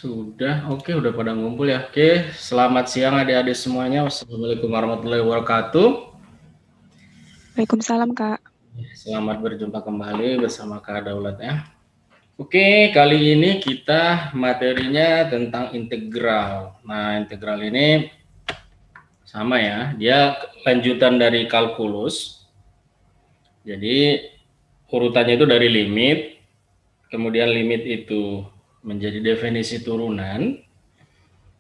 Sudah, oke, udah pada ngumpul ya. Oke, selamat siang adik-adik semuanya. Wassalamualaikum warahmatullahi wabarakatuh. Waalaikumsalam, Kak. Selamat berjumpa kembali bersama Kak Daulat ya. Oke, kali ini kita materinya tentang integral. Nah, integral ini sama ya, dia lanjutan dari kalkulus. Jadi urutannya itu dari limit, kemudian limit itu menjadi definisi turunan.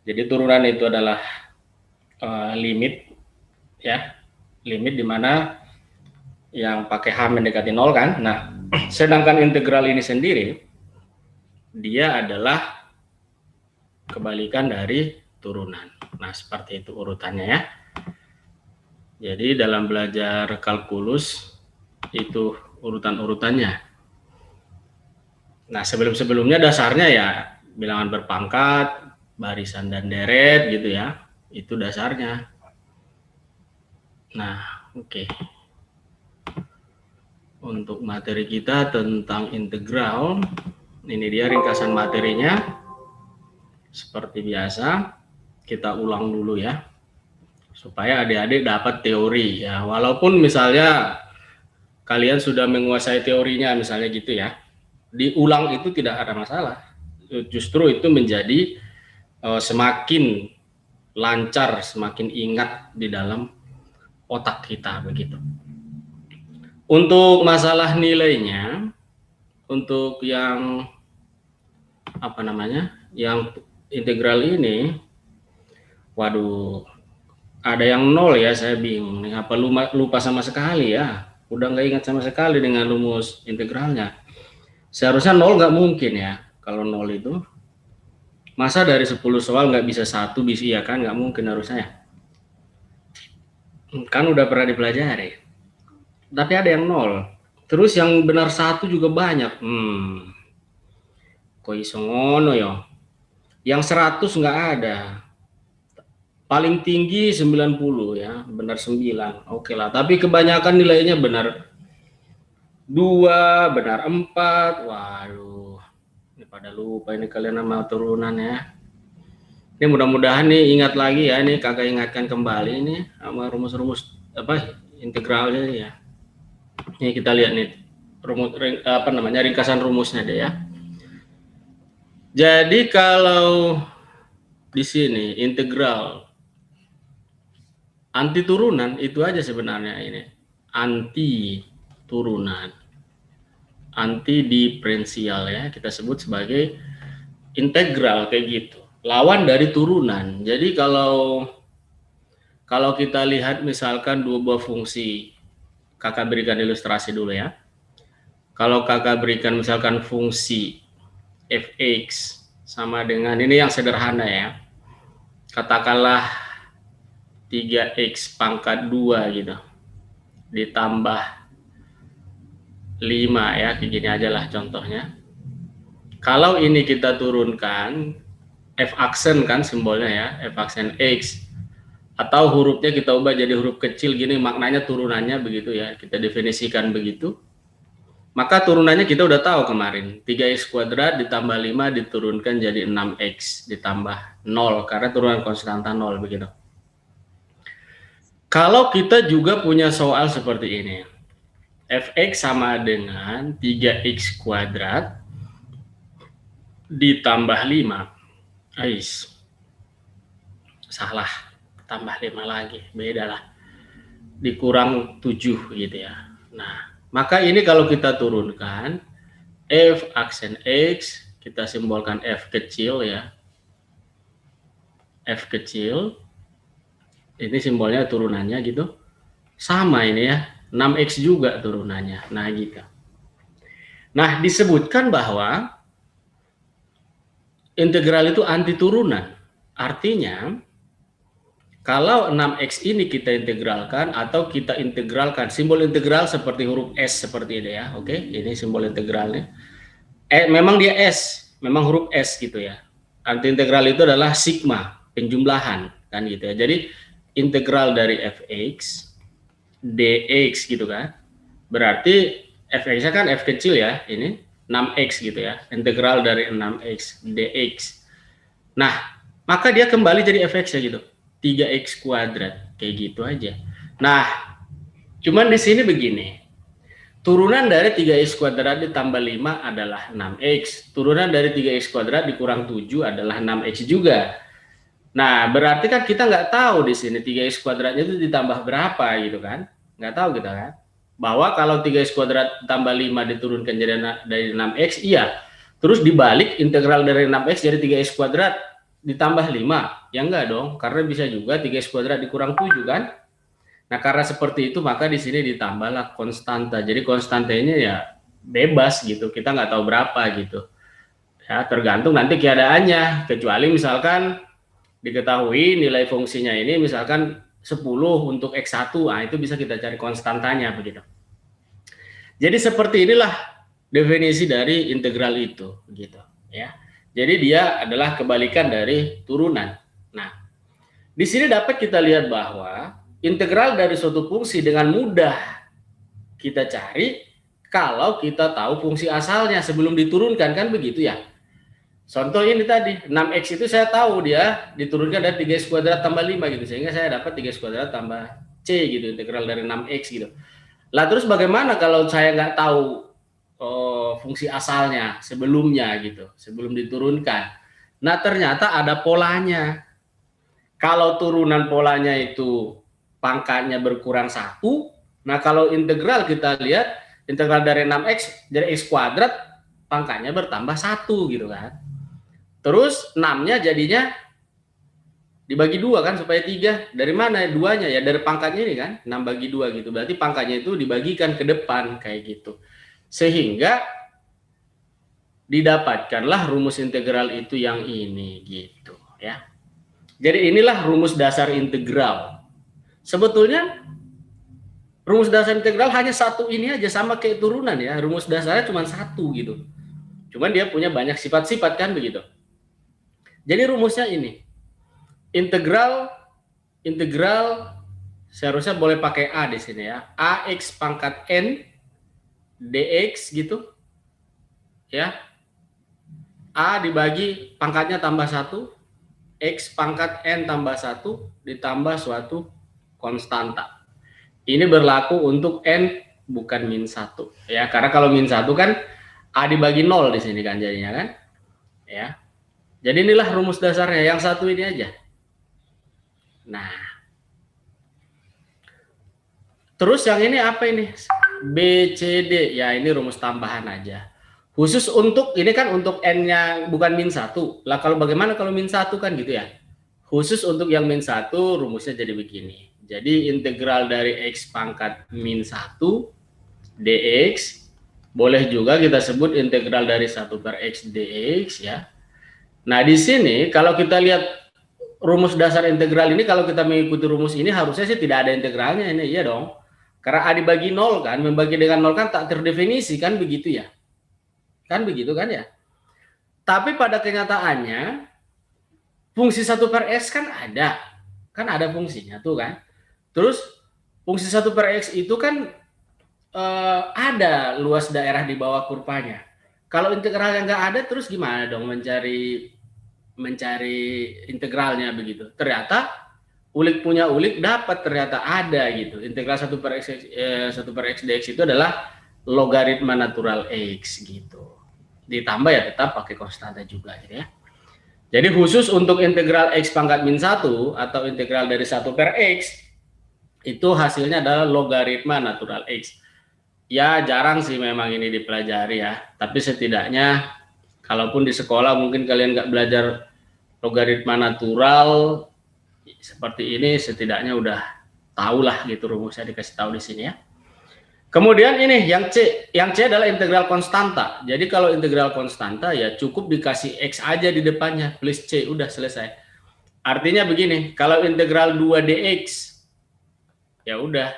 Jadi turunan itu adalah limit ya, limit dimana yang pakai H mendekati 0 kan. Nah, sedangkan integral ini sendiri dia adalah kebalikan dari turunan. Nah, seperti itu urutannya ya. Jadi dalam belajar kalkulus itu urutan-urutannya. Nah, sebelum-sebelumnya dasarnya ya bilangan berpangkat, barisan dan deret gitu ya. Itu dasarnya. Nah, oke. Untuk materi kita tentang integral, ini dia ringkasan materinya. Seperti biasa, kita ulang dulu ya, supaya adik-adik dapat teori ya. Walaupun misalnya kalian sudah menguasai teorinya misalnya gitu ya, diulang itu tidak ada masalah. Justru itu menjadi semakin lancar, semakin ingat di dalam otak kita begitu. Untuk masalah nilainya, untuk yang apa namanya, yang integral ini, waduh, ada yang 0 ya, saya bingung nih, apa lupa sama sekali ya, udah nggak ingat sama sekali dengan rumus integralnya. Seharusnya 0 nggak mungkin ya, kalau 0 itu masa dari 10 soal nggak bisa 1 bisa, ya kan, nggak mungkin harusnya ya. Kan udah pernah dipelajari, tapi ada yang 0, terus yang benar 1 juga banyak. Kok iso ngono ya, yang 100 nggak ada, paling tinggi 90 ya, benar 9, oke lah, tapi kebanyakan nilainya benar 2, benar 4, waduh, ini pada lupa ini kalian nama turunan ya. Ini mudah-mudahan nih ingat lagi ya, ini kakak ingatkan kembali ini sama rumus-rumus apa integralnya ya. Ini kita lihat nih rumus apa namanya, ringkasan rumusnya deh ya. Jadi kalau di sini integral anti turunan itu aja sebenarnya, ini anti turunan, anti diferensial ya, kita sebut sebagai integral kayak gitu, lawan dari turunan. Jadi kalau kita lihat misalkan dua buah fungsi, kakak berikan ilustrasi dulu ya. Kalau kakak berikan misalkan fungsi fx sama dengan ini yang sederhana ya, katakanlah 3x pangkat 2 gitu ditambah 5 ya, kayak gini aja lah contohnya. Kalau ini kita turunkan, f aksen kan simbolnya ya, f aksen x, atau hurufnya kita ubah jadi huruf kecil gini, maknanya turunannya begitu ya, kita definisikan begitu. Maka turunannya kita udah tahu kemarin, 3x kuadrat ditambah 5 diturunkan jadi 6x ditambah 0, karena turunan konstanta 0 begitu. Kalau kita juga punya soal seperti ini, fx sama dengan 3x kuadrat ditambah 5, salah, tambah 5 lagi, beda lah, dikurang 7 gitu ya. Nah, maka ini kalau kita turunkan, f aksen x, kita simbolkan f kecil ya, f kecil, ini simbolnya turunannya gitu, sama ini ya, 6x juga turunannya, nah gitu. Nah, disebutkan bahwa integral itu anti turunan, artinya kalau 6x ini kita integralkan atau kita integralkan, simbol integral seperti huruf S seperti ini ya, oke, ini simbol integralnya. Memang dia S, memang huruf S gitu ya. Anti integral itu adalah sigma, penjumlahan kan gitu ya. Jadi integral dari fx dx gitu kan, berarti fx-nya kan f kecil ya, ini 6x gitu ya. Integral dari 6x dx Nah, maka dia kembali jadi fx ya gitu. 3x kuadrat kayak gitu aja. Nah, cuman di sini begini. Turunan dari 3x kuadrat ditambah 5 adalah 6x. Turunan dari 3x kuadrat dikurang 7 adalah 6x juga. Nah, berarti kan kita nggak tahu di sini 3x kuadratnya itu ditambah berapa gitu kan. Nggak tahu kita kan. Bahwa kalau 3x kuadrat tambah 5 diturunkan jadi dari 6x, iya. Terus dibalik integral dari 6x jadi 3x kuadrat ditambah 5. Ya enggak dong, karena bisa juga 3x kuadrat dikurang 7 kan. Nah, karena seperti itu maka di sini ditambahlah konstanta. Jadi konstantanya ya bebas gitu. Kita nggak tahu berapa gitu. Ya, tergantung nanti keadaannya. Kecuali misalkan diketahui nilai fungsinya ini misalkan 10 untuk X1. Nah, itu bisa kita cari konstantanya begitu. Jadi seperti inilah definisi dari integral itu gitu ya. Jadi dia adalah kebalikan dari turunan. Nah, di sini dapat kita lihat bahwa integral dari suatu fungsi dengan mudah kita cari kalau kita tahu fungsi asalnya sebelum diturunkan, kan begitu ya. Contoh ini tadi 6x itu saya tahu dia diturunkan dari 3x kuadrat tambah 5 gitu, sehingga saya dapat 3x kuadrat tambah c gitu, integral dari 6x gitu. Lah terus bagaimana kalau saya nggak tahu fungsi asalnya sebelumnya gitu, sebelum diturunkan. Nah ternyata ada polanya. Kalau turunan polanya itu pangkatnya berkurang 1, nah kalau integral kita lihat integral dari 6x dari x kuadrat pangkatnya bertambah 1 gitu kan. Terus 6-nya jadinya dibagi 2 kan supaya 3. Dari mana 2-nya? Ya dari pangkatnya ini kan, 6 bagi 2 gitu. Berarti pangkatnya itu dibagikan ke depan kayak gitu. Sehingga didapatkanlah rumus integral itu yang ini gitu ya. Jadi inilah rumus dasar integral. Sebetulnya rumus dasar integral hanya satu ini aja, sama kayak turunan ya. Rumus dasarnya cuma satu gitu. Cuman dia punya banyak sifat-sifat kan begitu. Jadi rumusnya ini. Integral seharusnya boleh pakai A di sini ya. AX pangkat N dx gitu. Ya. A dibagi pangkatnya tambah 1, X pangkat N tambah 1 ditambah suatu konstanta. Ini berlaku untuk N bukan min 1 ya, karena kalau min 1 kan A dibagi 0 di sini kan jadinya kan ya. Jadi inilah rumus dasarnya, yang satu ini aja. Nah, terus yang ini apa ini? BCD ya, ini rumus tambahan aja. Khusus untuk ini kan untuk N-nya bukan min 1. Lah kalau bagaimana kalau min 1 kan gitu ya. Khusus untuk yang min 1 rumusnya jadi begini. Jadi integral dari X pangkat min 1 dx boleh juga kita sebut integral dari 1 per X dx ya. Nah di sini kalau kita lihat rumus dasar integral ini, kalau kita mengikuti rumus ini harusnya sih tidak ada integralnya ini, iya dong. Karena A dibagi 0 kan, membagi dengan 0 kan tak terdefinisi kan begitu ya. Kan begitu kan ya. Tapi pada kenyataannya fungsi 1 per X kan ada fungsinya tuh kan. Terus fungsi 1 per X itu kan ada luas daerah di bawah kurvanya. Kalau integralnya nggak ada, terus gimana dong mencari integralnya begitu. Ternyata ulik punya ulik dapat, ternyata ada gitu. Integral 1 per X dx itu adalah logaritma natural X gitu. Ditambah ya tetap pakai konstanta juga gitu ya. Jadi khusus untuk integral X pangkat min 1 atau integral dari 1 per X itu hasilnya adalah logaritma natural X. Ya jarang sih memang ini dipelajari ya, tapi setidaknya kalaupun di sekolah mungkin kalian nggak belajar logaritma natural seperti ini, setidaknya udah tahulah gitu rumusnya, dikasih tahu di sini ya. Kemudian ini yang C adalah integral konstanta. Jadi kalau integral konstanta ya cukup dikasih X aja di depannya plus C, udah selesai. Artinya begini, kalau integral 2 dx ya udah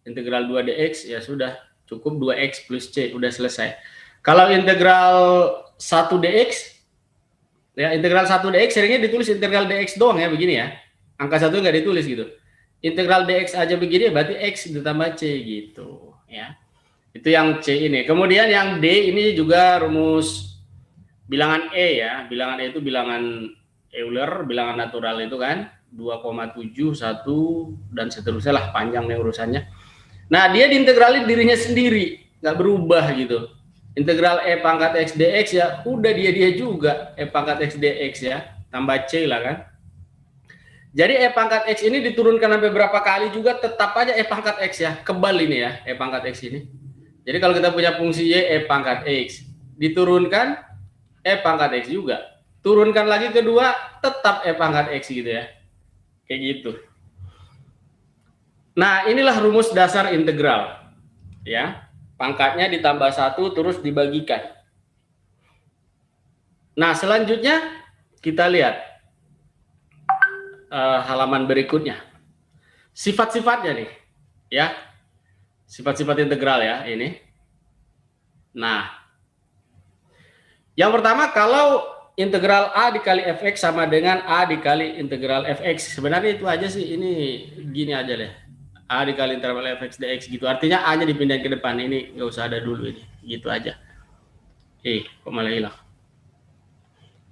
integral 2 dx ya sudah cukup 2x plus C, udah selesai. Kalau integral 1 dx ya, integral 1 dx seringnya ditulis integral dx doang ya begini ya. Angka 1 nggak ditulis gitu. Integral dx aja begini berarti x ditambah C gitu ya. Itu yang C ini. Kemudian yang D ini juga rumus bilangan E ya. Bilangan E itu bilangan Euler bilangan natural itu kan 2,7, 1 dan seterusnya lah, panjang nih urusannya. Nah, dia diintegralin dirinya sendiri, nggak berubah gitu. Integral E pangkat X dx ya udah dia juga E pangkat X dx ya, tambah C lah kan. Jadi E pangkat X ini diturunkan sampai berapa kali juga tetap aja E pangkat X ya, kebal ini ya E pangkat X ini. Jadi kalau kita punya fungsi Y E pangkat X, diturunkan E pangkat X juga. Turunkan lagi kedua, tetap E pangkat X gitu ya. Kayak gitu. Nah, inilah rumus dasar integral. Ya, pangkatnya ditambah 1 terus dibagikan. Nah, selanjutnya kita lihat halaman berikutnya. Sifat-sifatnya nih, ya. Sifat-sifat integral ya, ini. Nah, yang pertama kalau integral A dikali fx sama dengan A dikali integral fx. Sebenarnya itu aja sih, ini gini aja deh. A dikali integral fx dx gitu. Artinya A-nya dipindahin ke depan, ini nggak usah ada dulu ini. Gitu aja. Kok malah hilang.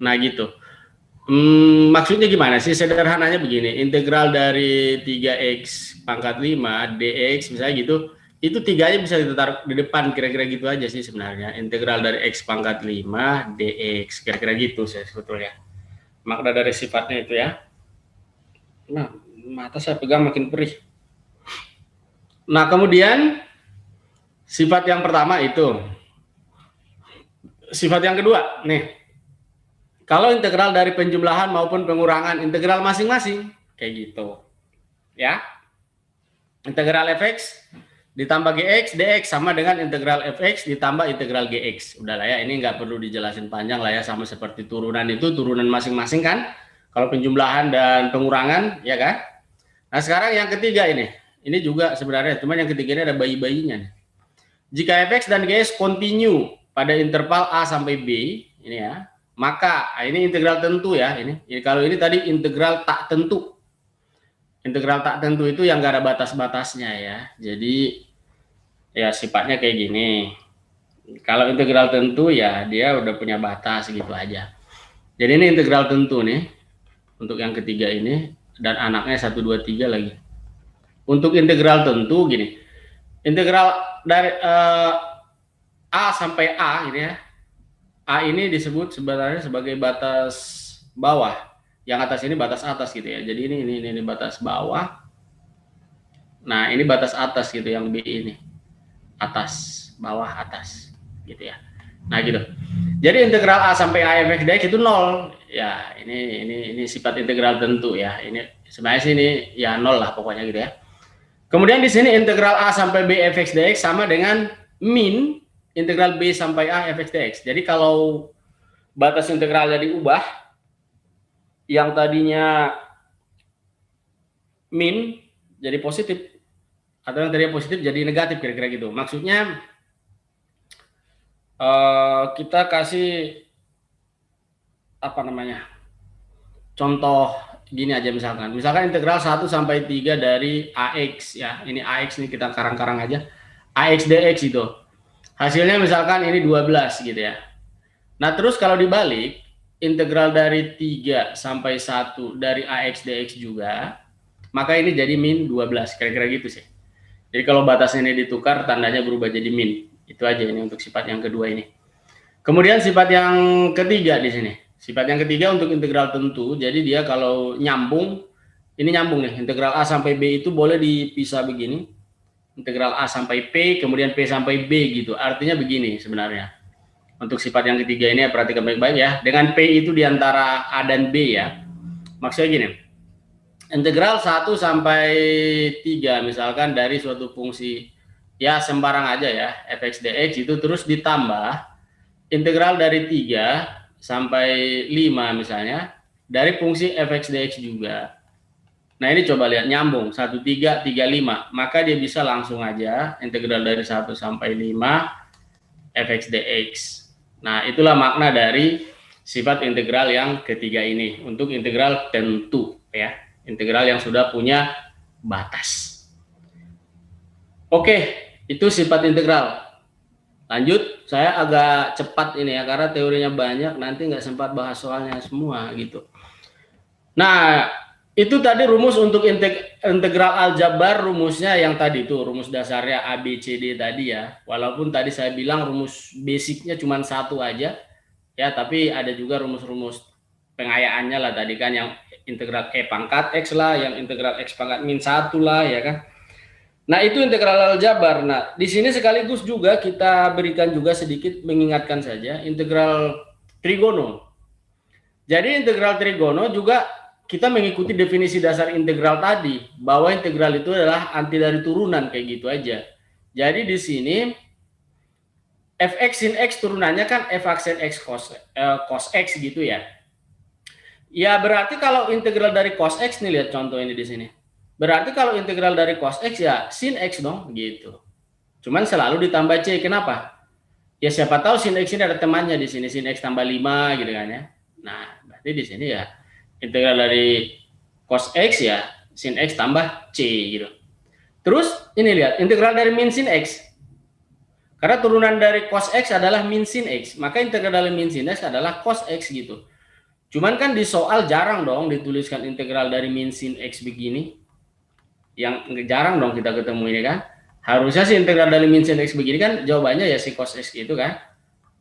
Nah, gitu. Maksudnya gimana sih? Sederhananya begini, integral dari 3x pangkat 5 dx misalnya gitu, itu tiganya bisa ditaruh di depan, kira-kira gitu aja sih sebenarnya. Integral dari x pangkat 5 dx, kira-kira gitu sih sebetulnya. Makna dari sifatnya itu ya. Nah, mata saya pegang makin perih. Nah, kemudian sifat yang pertama itu. Sifat yang kedua, nih. Kalau integral dari penjumlahan maupun pengurangan integral masing-masing, kayak gitu. Ya. Integral fx ditambah gx dx sama dengan integral fx ditambah integral gx. Udahlah ya, ini nggak perlu dijelasin panjang lah ya, sama seperti turunan itu, turunan masing-masing kan. Kalau penjumlahan dan pengurangan, ya kan. Nah, sekarang yang ketiga ini. Ini juga sebenarnya, cuman yang ketiga ini ada bayi-bayinya. Jika fx dan gx continue pada interval a sampai b, ini ya, maka ini integral tentu ya, ini kalau ini tadi integral tak tentu. Integral tak tentu itu yang gak ada batas-batasnya ya, jadi ya sifatnya kayak gini. Kalau integral tentu ya dia udah punya batas gitu aja. Jadi ini integral tentu nih untuk yang ketiga ini, dan anaknya 1, 2, 3 lagi. Untuk integral tentu gini, integral dari A sampai A ini ya, A ini disebut sebenarnya sebagai batas bawah, yang atas ini batas atas gitu ya. Jadi ini batas bawah. Nah, ini batas atas gitu, yang B ini atas, bawah, atas gitu ya. Nah, gitu. Jadi integral A sampai A fx dx itu 0 ya. Ini sifat integral tentu ya. Ini sebenarnya sini ya 0 lah pokoknya gitu ya. Kemudian di sini integral A sampai B fx dx sama dengan min integral B sampai A fx dx. Jadi kalau batas integralnya diubah, yang tadinya min jadi positif, atau yang tadinya positif jadi negatif, kira-kira gitu. Maksudnya kita kasih apa namanya, contoh gini aja, misalkan integral 1 sampai 3 dari AX ya. Ini AX nih, kita karang-karang aja. AX dx itu. Hasilnya misalkan ini 12 gitu ya. Nah, terus kalau dibalik, integral dari 3 sampai 1 dari AX dx juga, maka ini jadi min 12, kira-kira gitu sih. Jadi kalau batasnya ini ditukar, tandanya berubah jadi min. Itu aja ini untuk sifat yang kedua ini. Kemudian sifat yang ketiga di sini. Sifat yang ketiga untuk integral tentu, jadi dia kalau nyambung, ini nyambung nih, integral A sampai B itu boleh dipisah begini. Integral A sampai P, kemudian P sampai B gitu. Artinya begini sebenarnya. Untuk sifat yang ketiga ini ya, perhatikan baik-baik ya. Dengan P itu diantara A dan B ya. Maksudnya gini. Integral 1 sampai 3 misalkan dari suatu fungsi ya sembarang aja ya, fx dx itu, terus ditambah integral dari 3 sampai 5 misalnya dari fungsi fx dx juga. Nah, ini coba lihat nyambung 1, 3, 3, 5, maka dia bisa langsung aja integral dari 1 sampai 5 fx dx. Nah, itulah makna dari sifat integral yang ketiga ini untuk integral tentu ya, integral yang sudah punya batas. Oke, itu sifat integral. Lanjut, saya agak cepat ini ya, karena teorinya banyak, nanti nggak sempat bahas soalnya semua gitu. Nah, itu tadi rumus untuk integral aljabar, rumusnya yang tadi itu rumus dasarnya A, B, C, D tadi ya. Walaupun tadi saya bilang rumus basicnya cuma satu aja, ya, tapi ada juga rumus-rumus pengayaannya lah tadi kan, yang integral E pangkat X lah, yang integral X pangkat min 1 lah, ya kan. Nah, itu integral aljabar. Nah, di sini sekaligus juga kita berikan juga sedikit mengingatkan saja integral trigono. Jadi integral trigono juga kita mengikuti definisi dasar integral tadi, bahwa integral itu adalah anti dari turunan, kayak gitu aja. Jadi di sini fx sin x turunannya kan f aksen x cos x gitu ya. Ya berarti kalau integral dari cos x nih, lihat contoh ini di sini. Berarti kalau integral dari cos x ya sin x dong gitu. Cuman selalu ditambah c. Kenapa? Ya siapa tahu sin x ini ada temannya di sini, sin x tambah 5 gitu kan ya. Nah, berarti di sini ya integral dari cos x ya sin x tambah c gitu. Terus ini lihat integral dari min sin x. Karena turunan dari cos x adalah min sin x, maka integral dari min sin x adalah cos x gitu. Cuman kan di soal jarang dong dituliskan integral dari min sin x begini. Yang jarang dong kita ketemu ini kan. Harusnya sih integral dari min sin x begini kan jawabannya ya si cos x gitu kan.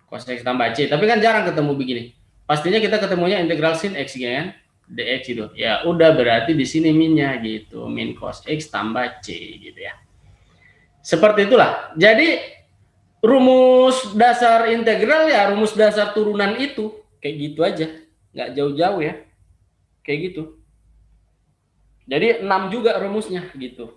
Cos x tambah c, tapi kan jarang ketemu begini. Pastinya kita ketemunya integral sin x gitu kan, dx itu. Ya udah berarti di sini minnya gitu, min cos x tambah c gitu ya. Seperti itulah. Jadi rumus dasar integral ya rumus dasar turunan itu, kayak gitu aja. Nggak jauh-jauh ya. Kayak gitu. Jadi 6 juga rumusnya gitu.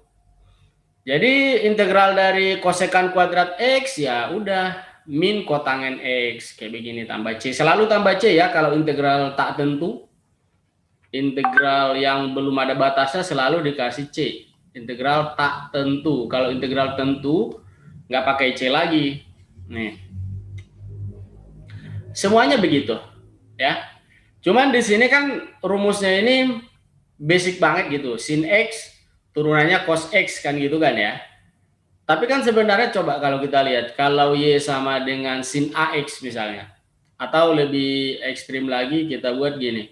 Jadi integral dari kosekan kuadrat x ya udah min kotangen x kayak begini tambah c. Selalu tambah c ya kalau integral tak tentu. Integral yang belum ada batasnya selalu dikasih c. Integral tak tentu. Kalau integral tentu nggak pakai c lagi. Nih. Semuanya begitu ya. Cuman di sini kan rumusnya ini basic banget gitu. Sin x turunannya cos x kan gitu kan ya. Tapi kan sebenarnya coba kalau kita lihat, kalau y sama dengan sin ax misalnya, atau lebih ekstrim lagi kita buat gini,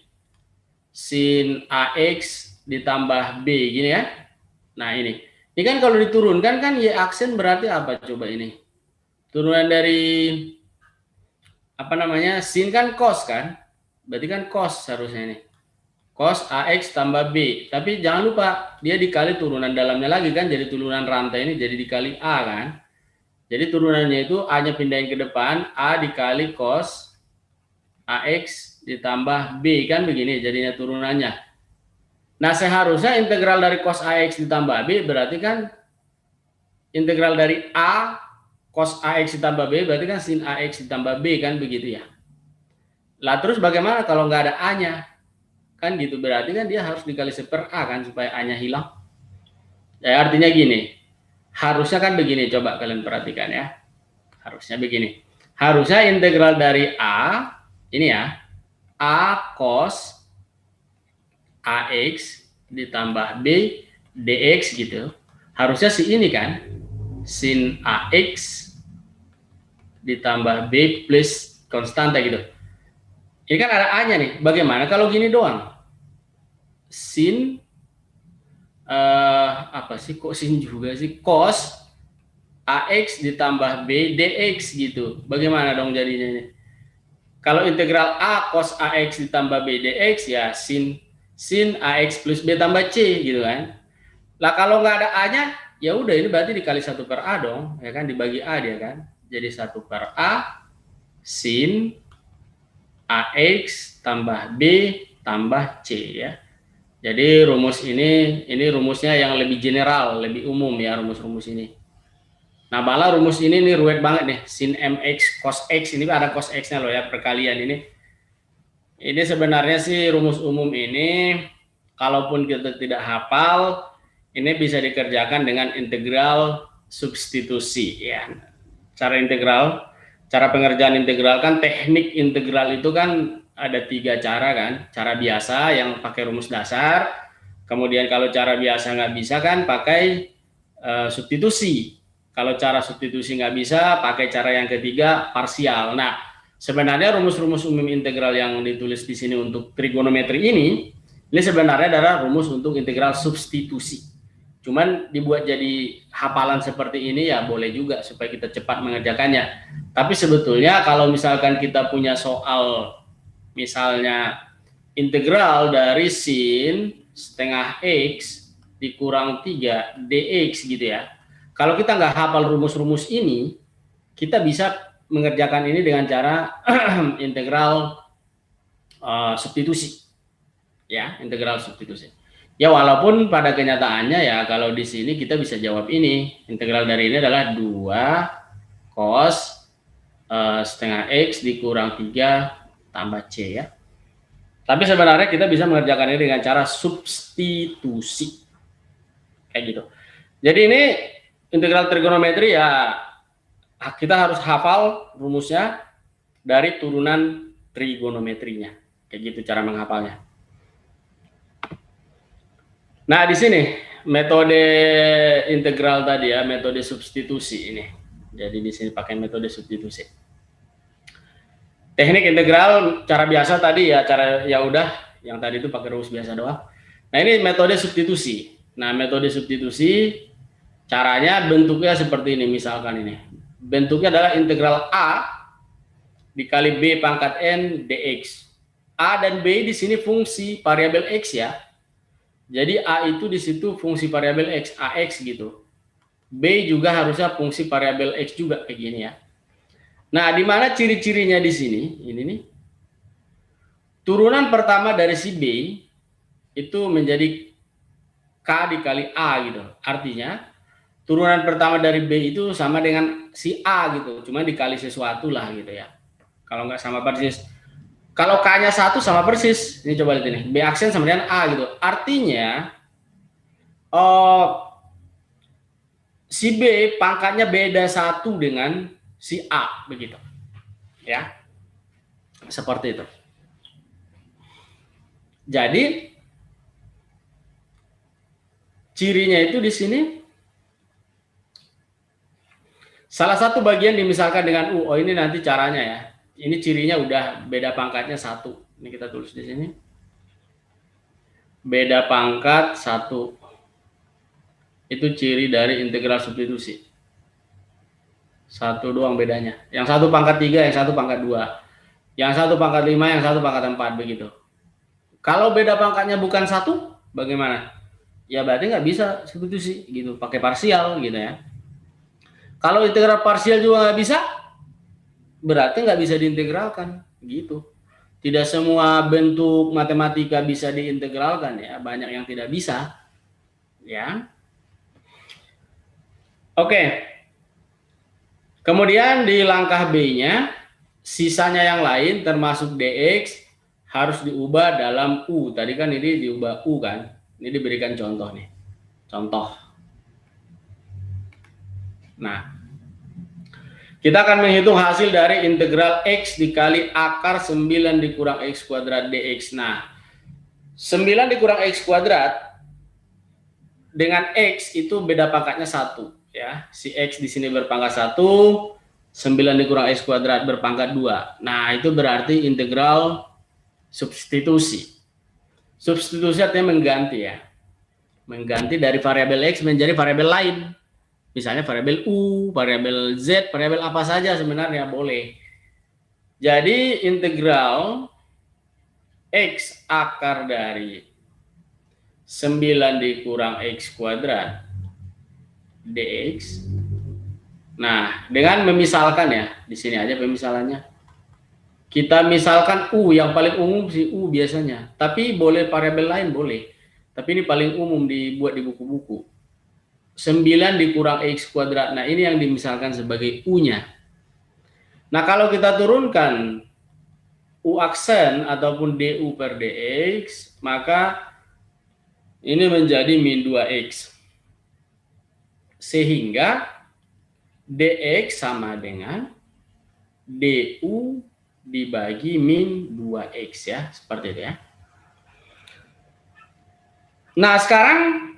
sin ax ditambah b gini ya. Nah ini kan kalau diturunkan kan y aksen berarti apa coba ini? Turunan dari apa namanya, sin kan cos kan, berarti kan cos harusnya ini. Cos AX tambah B. Tapi jangan lupa, dia dikali turunan dalamnya lagi kan, jadi turunan rantai ini jadi dikali A kan. Jadi turunannya itu A-nya pindahin ke depan, A dikali cos AX ditambah B kan begini jadinya turunannya. Nah seharusnya integral dari cos AX ditambah B berarti kan integral dari A cos AX ditambah B berarti kan sin AX ditambah B kan begitu ya. Lah terus bagaimana kalau nggak ada A-nya? Kan gitu, berarti kan dia harus dikali 1/A kan supaya A-nya hilang. Ya, artinya gini, harusnya kan begini, coba kalian perhatikan ya. Harusnya begini. Harusnya integral dari A, ini ya, A cos AX ditambah B dx gitu. Harusnya si ini kan, sin AX ditambah B plus konstanta gitu. Ini kan ada A-nya nih, bagaimana kalau gini doang? Sin apa sih kok sin juga sih, cos AX ditambah B dx gitu. Bagaimana dong jadinya ini? Kalau integral A cos AX ditambah B dx ya sin AX plus B tambah C gitu kan. Lah kalau nggak ada A-nya ya udah ini berarti dikali 1/A dong, ya kan, dibagi A dia kan. Jadi 1/A sin AX tambah B tambah C ya. Jadi rumus ini rumusnya yang lebih general, lebih umum ya rumus-rumus ini. Nah malah rumus ini nih ruwet banget nih, sin mx cos x, ini ada cos x-nya loh ya perkalian ini. Ini sebenarnya sih rumus umum ini, kalaupun kita tidak hafal, ini bisa dikerjakan dengan integral substitusi ya. Cara pengerjaan integral kan, teknik integral itu kan ada 3 cara kan. Cara biasa yang pakai rumus dasar, kemudian kalau cara biasa nggak bisa kan pakai substitusi. Kalau cara substitusi nggak bisa, pakai cara yang ketiga, parsial. Nah sebenarnya rumus-rumus umum integral yang ditulis di sini untuk trigonometri ini Ini sebenarnya adalah rumus untuk integral substitusi. Cuman dibuat jadi hafalan seperti ini ya boleh juga supaya kita cepat mengerjakannya. Tapi sebetulnya kalau misalkan kita punya soal misalnya integral dari sin setengah x dikurang 3 dx gitu ya. Kalau kita nggak hafal rumus-rumus ini, kita bisa mengerjakan ini dengan cara integral substitusi. Ya, integral substitusi. Ya, walaupun pada kenyataannya ya kalau di sini kita bisa jawab ini. Integral dari ini adalah 2 cos setengah x dikurang 3 tambah c ya. Tapi sebenarnya kita bisa mengerjakan ini dengan cara substitusi. Kayak gitu. Jadi ini integral trigonometri ya kita harus hafal rumusnya dari turunan trigonometrinya. Kayak gitu cara menghafalnya. Nah, di sini metode integral tadi ya, metode substitusi ini. Jadi di sini pakai metode substitusi. Teknik integral cara biasa tadi ya, cara ya udah yang tadi itu pakai rumus biasa doang. Nah, ini metode substitusi. Nah, metode substitusi caranya bentuknya seperti ini misalkan ini. Bentuknya adalah integral A dikali B pangkat N dx. A dan B di sini fungsi variabel X ya. Jadi A itu di situ fungsi variabel X, AX gitu. B juga harusnya fungsi variabel X juga kayak gini ya. Nah, di mana ciri-cirinya di sini? Ini nih. Turunan pertama dari si B itu menjadi K dikali A gitu. Artinya turunan pertama dari B itu sama dengan si A gitu. Cuma dikali sesuatu lah gitu ya. Kalau nggak sama persis. Kalau K-nya 1 sama persis. Ini coba lihat ini. B aksen sama dengan A gitu. Artinya si B pangkatnya beda 1 dengan si A begitu. Ya. Seperti itu. Jadi cirinya itu di sini salah satu bagian dimisalkan dengan U. Oh, ini nanti caranya ya. Ini cirinya udah beda pangkatnya 1. Ini kita tulis di sini. Beda pangkat 1. Itu ciri dari integral substitusi. 1 doang bedanya. Yang 1 pangkat 3, yang 1 pangkat 2. Yang 1 pangkat 5, yang 1 pangkat 4 begitu. Kalau beda pangkatnya bukan 1, bagaimana? Ya berarti nggak bisa substitusi gitu, pakai parsial gitu ya. Kalau integral parsial juga nggak bisa, berarti nggak bisa diintegralkan gitu. Tidak semua bentuk matematika bisa diintegralkan ya, banyak yang tidak bisa ya. Oke. Kemudian di langkah B-nya sisanya yang lain termasuk dx harus diubah dalam U. Tadi kan ini diubah U kan. Ini diberikan contoh nih. Contoh. Nah, kita akan menghitung hasil dari integral X dikali akar 9 dikurang X kuadrat dx. Nah, 9 dikurang X kuadrat dengan X itu beda pangkatnya 1. Ya. Si X di sini berpangkat 1, 9 dikurang X kuadrat berpangkat 2. Nah, itu berarti integral substitusi. Substitusi artinya mengganti ya. Mengganti dari variabel X menjadi variabel lain. Misalnya variabel U, variabel Z, variabel apa saja sebenarnya boleh. Jadi integral X akar dari 9 dikurang X kuadrat dx. Nah, dengan memisalkan ya, di sini aja pemisalannya. Kita misalkan U, yang paling umum si U biasanya. Tapi boleh variabel lain boleh. Tapi ini paling umum dibuat di buku-buku. 9 dikurang X kuadrat. Nah, ini yang dimisalkan sebagai U-nya. Nah, kalau kita turunkan U aksen ataupun DU per DX, maka ini menjadi min 2X. Sehingga DX sama dengan DU dibagi min 2X ya. Seperti itu ya. Nah, sekarang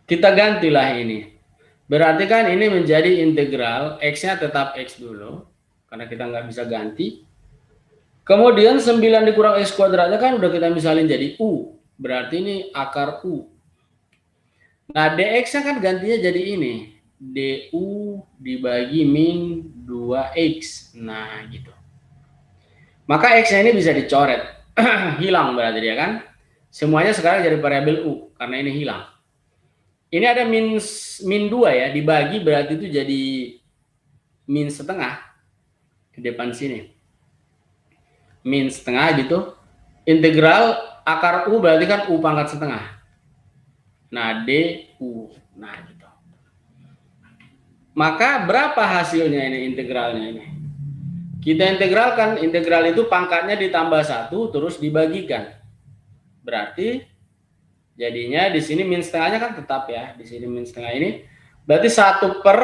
kita gantilah ini. Berarti kan ini menjadi integral, X-nya tetap X dulu. Karena kita nggak bisa ganti. Kemudian 9 dikurang X kuadratnya kan udah kita misalin jadi U. Berarti ini akar U. Nah, dx-nya kan gantinya jadi ini. du dibagi min 2x. Nah, gitu. Maka x-nya ini bisa dicoret. Hilang berarti dia kan. Semuanya sekarang jadi variabel U. Karena ini hilang. Ini ada min 2 ya. Dibagi berarti itu jadi min setengah. Di depan sini. Min setengah gitu. Integral akar U berarti kan U pangkat setengah. Nah, du. Nah, gitu. Maka berapa hasilnya ini integralnya ini? Kita integralkan, integral itu pangkatnya ditambah 1 terus dibagikan. Berarti jadinya di sini min setengahnya kan tetap ya. Di sini min setengah ini. Berarti 1 per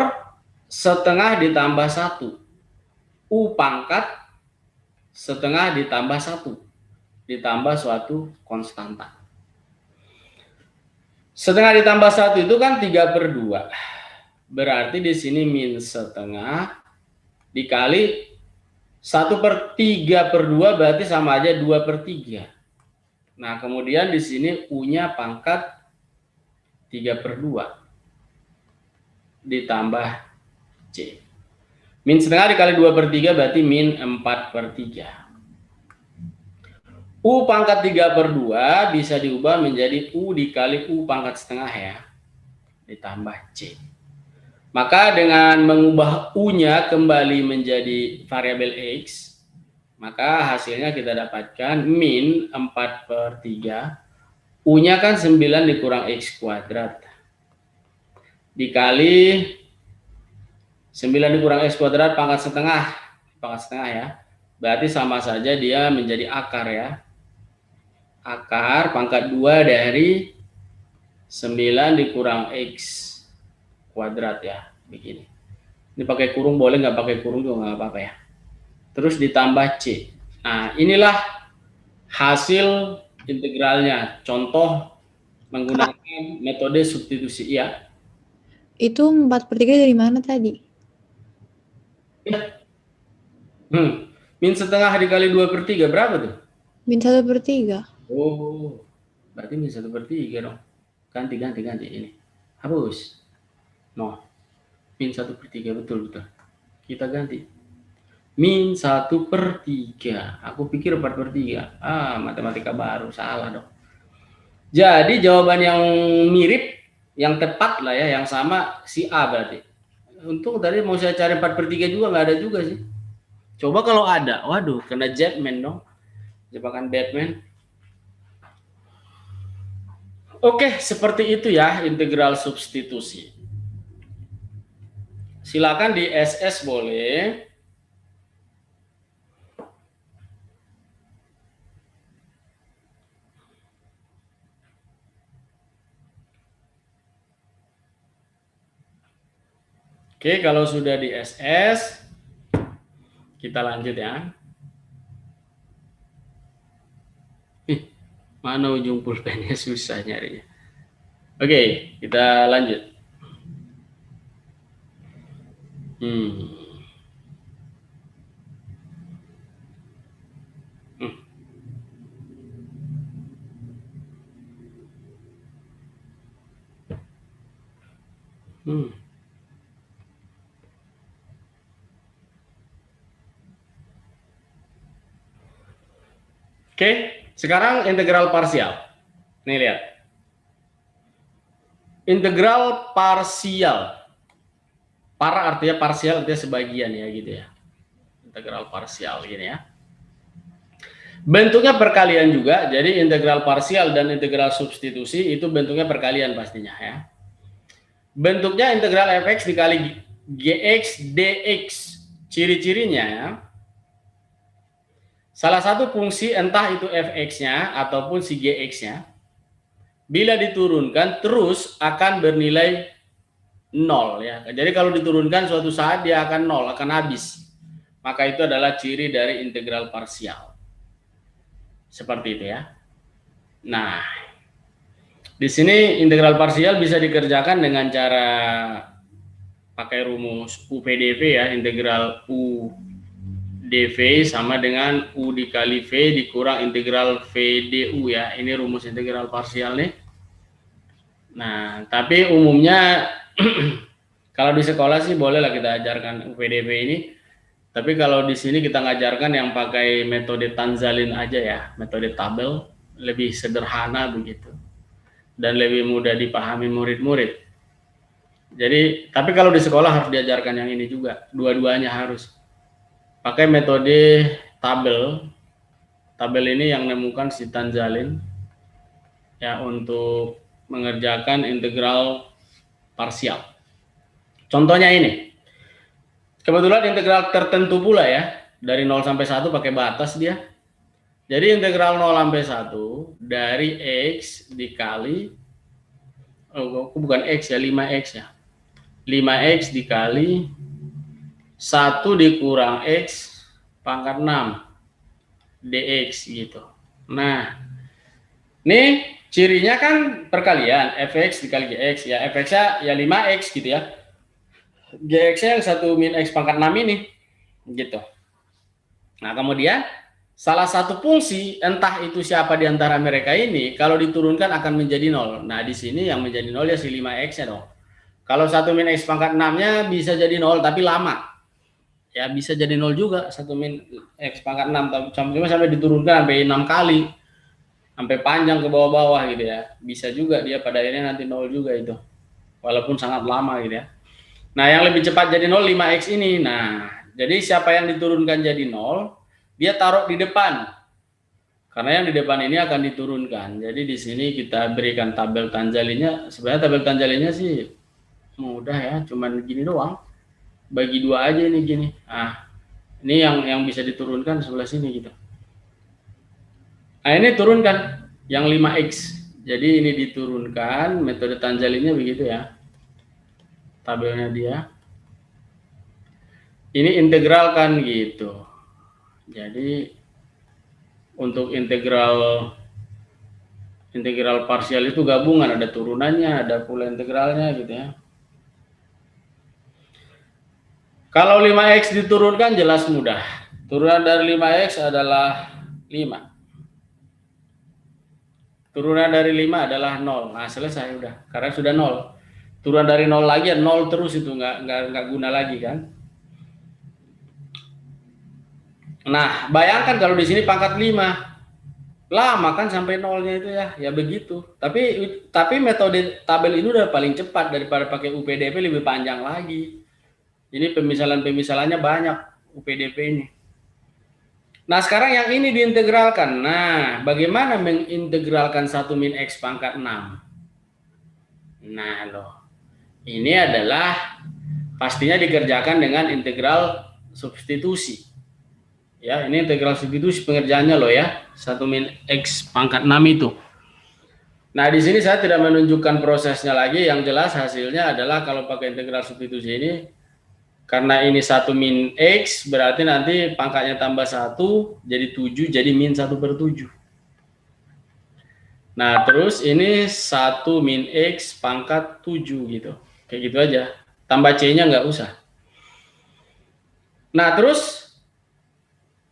setengah ditambah 1. U pangkat setengah ditambah 1. Ditambah suatu konstanta. Setengah ditambah 1 itu kan 3/2. Berarti di sini min setengah dikali 1/3/2 berarti sama aja 2/3. Nah, kemudian di sini U-nya pangkat 3/2 ditambah C. Min setengah dikali 2/3 berarti min 4/3. U pangkat 3/2 bisa diubah menjadi U dikali U pangkat setengah ya. Ditambah C. Maka dengan mengubah U-nya kembali menjadi variabel X, maka hasilnya kita dapatkan min 4/3. U-nya kan 9 dikurang X kuadrat. Dikali 9 dikurang X kuadrat pangkat setengah. Pangkat setengah ya. Berarti sama saja dia menjadi akar ya. Akar pangkat 2 dari 9 dikurang X kuadrat ya, begini. Ini pakai kurung boleh, nggak pakai kurung juga nggak apa-apa ya. Terus ditambah C. Nah, inilah hasil integralnya. Contoh menggunakan metode substitusi ya. Itu 4/3 dari mana tadi? Min setengah dikali 2/3 berapa tuh? Min 1/3. Oh, berarti min 1/3 dong. Ganti ini. Hapus. No, min 1/3 betul. Kita ganti. Min 1/3. Aku pikir 4/3. Matematika baru, salah dong. Jadi jawaban yang mirip, yang tepat lah ya, yang sama si A berarti. Untung tadi mau saya cari 4/3 juga nggak ada juga sih. Coba kalau ada, waduh, kena Jetman dong. Jebakan Batman. Oke, seperti itu ya integral substitusi. Silakan di SS boleh. Oke, kalau sudah di SS, kita lanjut ya. Mana ujung pulpennya, susah nyarinya. Oke, kita lanjut. Oke, sekarang integral parsial. Nih lihat. Integral parsial. Para artinya parsial, artinya sebagian ya gitu ya. Integral parsial gini ya. Bentuknya perkalian juga, jadi integral parsial dan integral substitusi itu bentuknya perkalian pastinya ya. Bentuknya integral fx dikali gx dx. Ciri-cirinya ya. Salah satu fungsi entah itu fx-nya ataupun si gx-nya, bila diturunkan terus akan bernilai 0 ya. Jadi kalau diturunkan suatu saat dia akan 0, akan habis. Maka itu adalah ciri dari integral parsial. Seperti itu ya. Nah, di sini integral parsial bisa dikerjakan dengan cara pakai rumus UPdV ya, integral U dV sama dengan U dikali V dikurang integral V du ya. Ini rumus integral parsial nih. Nah, tapi umumnya kalau di sekolah sih boleh lah kita ajarkan UPdV ini. Tapi kalau di sini kita ngajarkan yang pakai metode Tanzalin aja ya, metode tabel, lebih sederhana begitu. Dan lebih mudah dipahami murid-murid. Jadi, tapi kalau di sekolah harus diajarkan yang ini juga, dua-duanya harus. Pakai metode tabel. Tabel ini yang nemukan si Tanzalin ya untuk mengerjakan integral parsial. Contohnya ini. Kebetulan integral tertentu pula ya, dari 0 sampai 1 pakai batas dia. Jadi integral 0 sampai 1 dari X dikali, bukan X ya, 5X ya. 5X dikali 1 dikurang X pangkat 6 dx gitu. Nah, ini cirinya kan perkalian, fx dikali gx ya, fx-nya ya 5x gitu ya. Gx-nya yang 1 min x pangkat 6 ini gitu. Nah, kemudian salah satu fungsi entah itu siapa di antara mereka ini kalau diturunkan akan menjadi 0. Nah, di sini yang menjadi 0 ya si 5x-nya dong. Kalau 1 min x pangkat 6-nya bisa jadi 0 tapi lama. Ya bisa jadi 0 juga 1 min x pangkat 6 cuma sampai diturunkan sampai 6 kali. Sampai panjang ke bawah-bawah gitu ya. Bisa juga dia pada akhirnya nanti 0 juga itu. Walaupun sangat lama gitu ya. Nah, yang lebih cepat jadi 0 5x ini. Nah, jadi siapa yang diturunkan jadi 0, dia taruh di depan. Karena yang di depan ini akan diturunkan. Jadi di sini kita berikan tabel Tanzalinnya. Sebenarnya tabel Tanzalinnya sih mudah ya, cuman gini doang. Bagi 2 aja ini gini. Ah, ini yang bisa diturunkan sebelah sini gitu. Nah, ini turunkan yang 5x. Jadi ini diturunkan, metode Tanzalinnya begitu ya. Tabelnya dia. Ini integral kan gitu. Jadi untuk integral parsial itu gabungan, ada turunannya, ada pula integralnya gitu ya. Kalau 5x diturunkan jelas mudah. Turunan dari 5x adalah 5. Turunan dari 5 adalah 0. Nah, selesai udah. Karena sudah 0. Turunan dari 0 lagi ya 0 terus itu nggak guna lagi kan. Nah, bayangkan kalau di sini pangkat 5. Lama kan sampai 0-nya itu ya. Ya begitu. Tapi metode tabel ini udah paling cepat daripada pakai UPdV lebih panjang lagi. Ini pemisalannya banyak UPdV ini. Nah, sekarang yang ini diintegralkan. Nah, bagaimana mengintegralkan 1 min x pangkat 6? Nah, loh. Ini adalah pastinya dikerjakan dengan integral substitusi. Ya, ini integral substitusi pengerjaannya loh ya. 1 min x pangkat 6 itu. Nah, di sini saya tidak menunjukkan prosesnya lagi. Yang jelas hasilnya adalah kalau pakai integral substitusi ini, karena ini 1 min x, berarti nanti pangkatnya tambah 1, jadi 7, jadi min 1/7. Nah, terus ini 1 min x pangkat 7 gitu. Kayak gitu aja. Tambah c-nya nggak usah. Nah, terus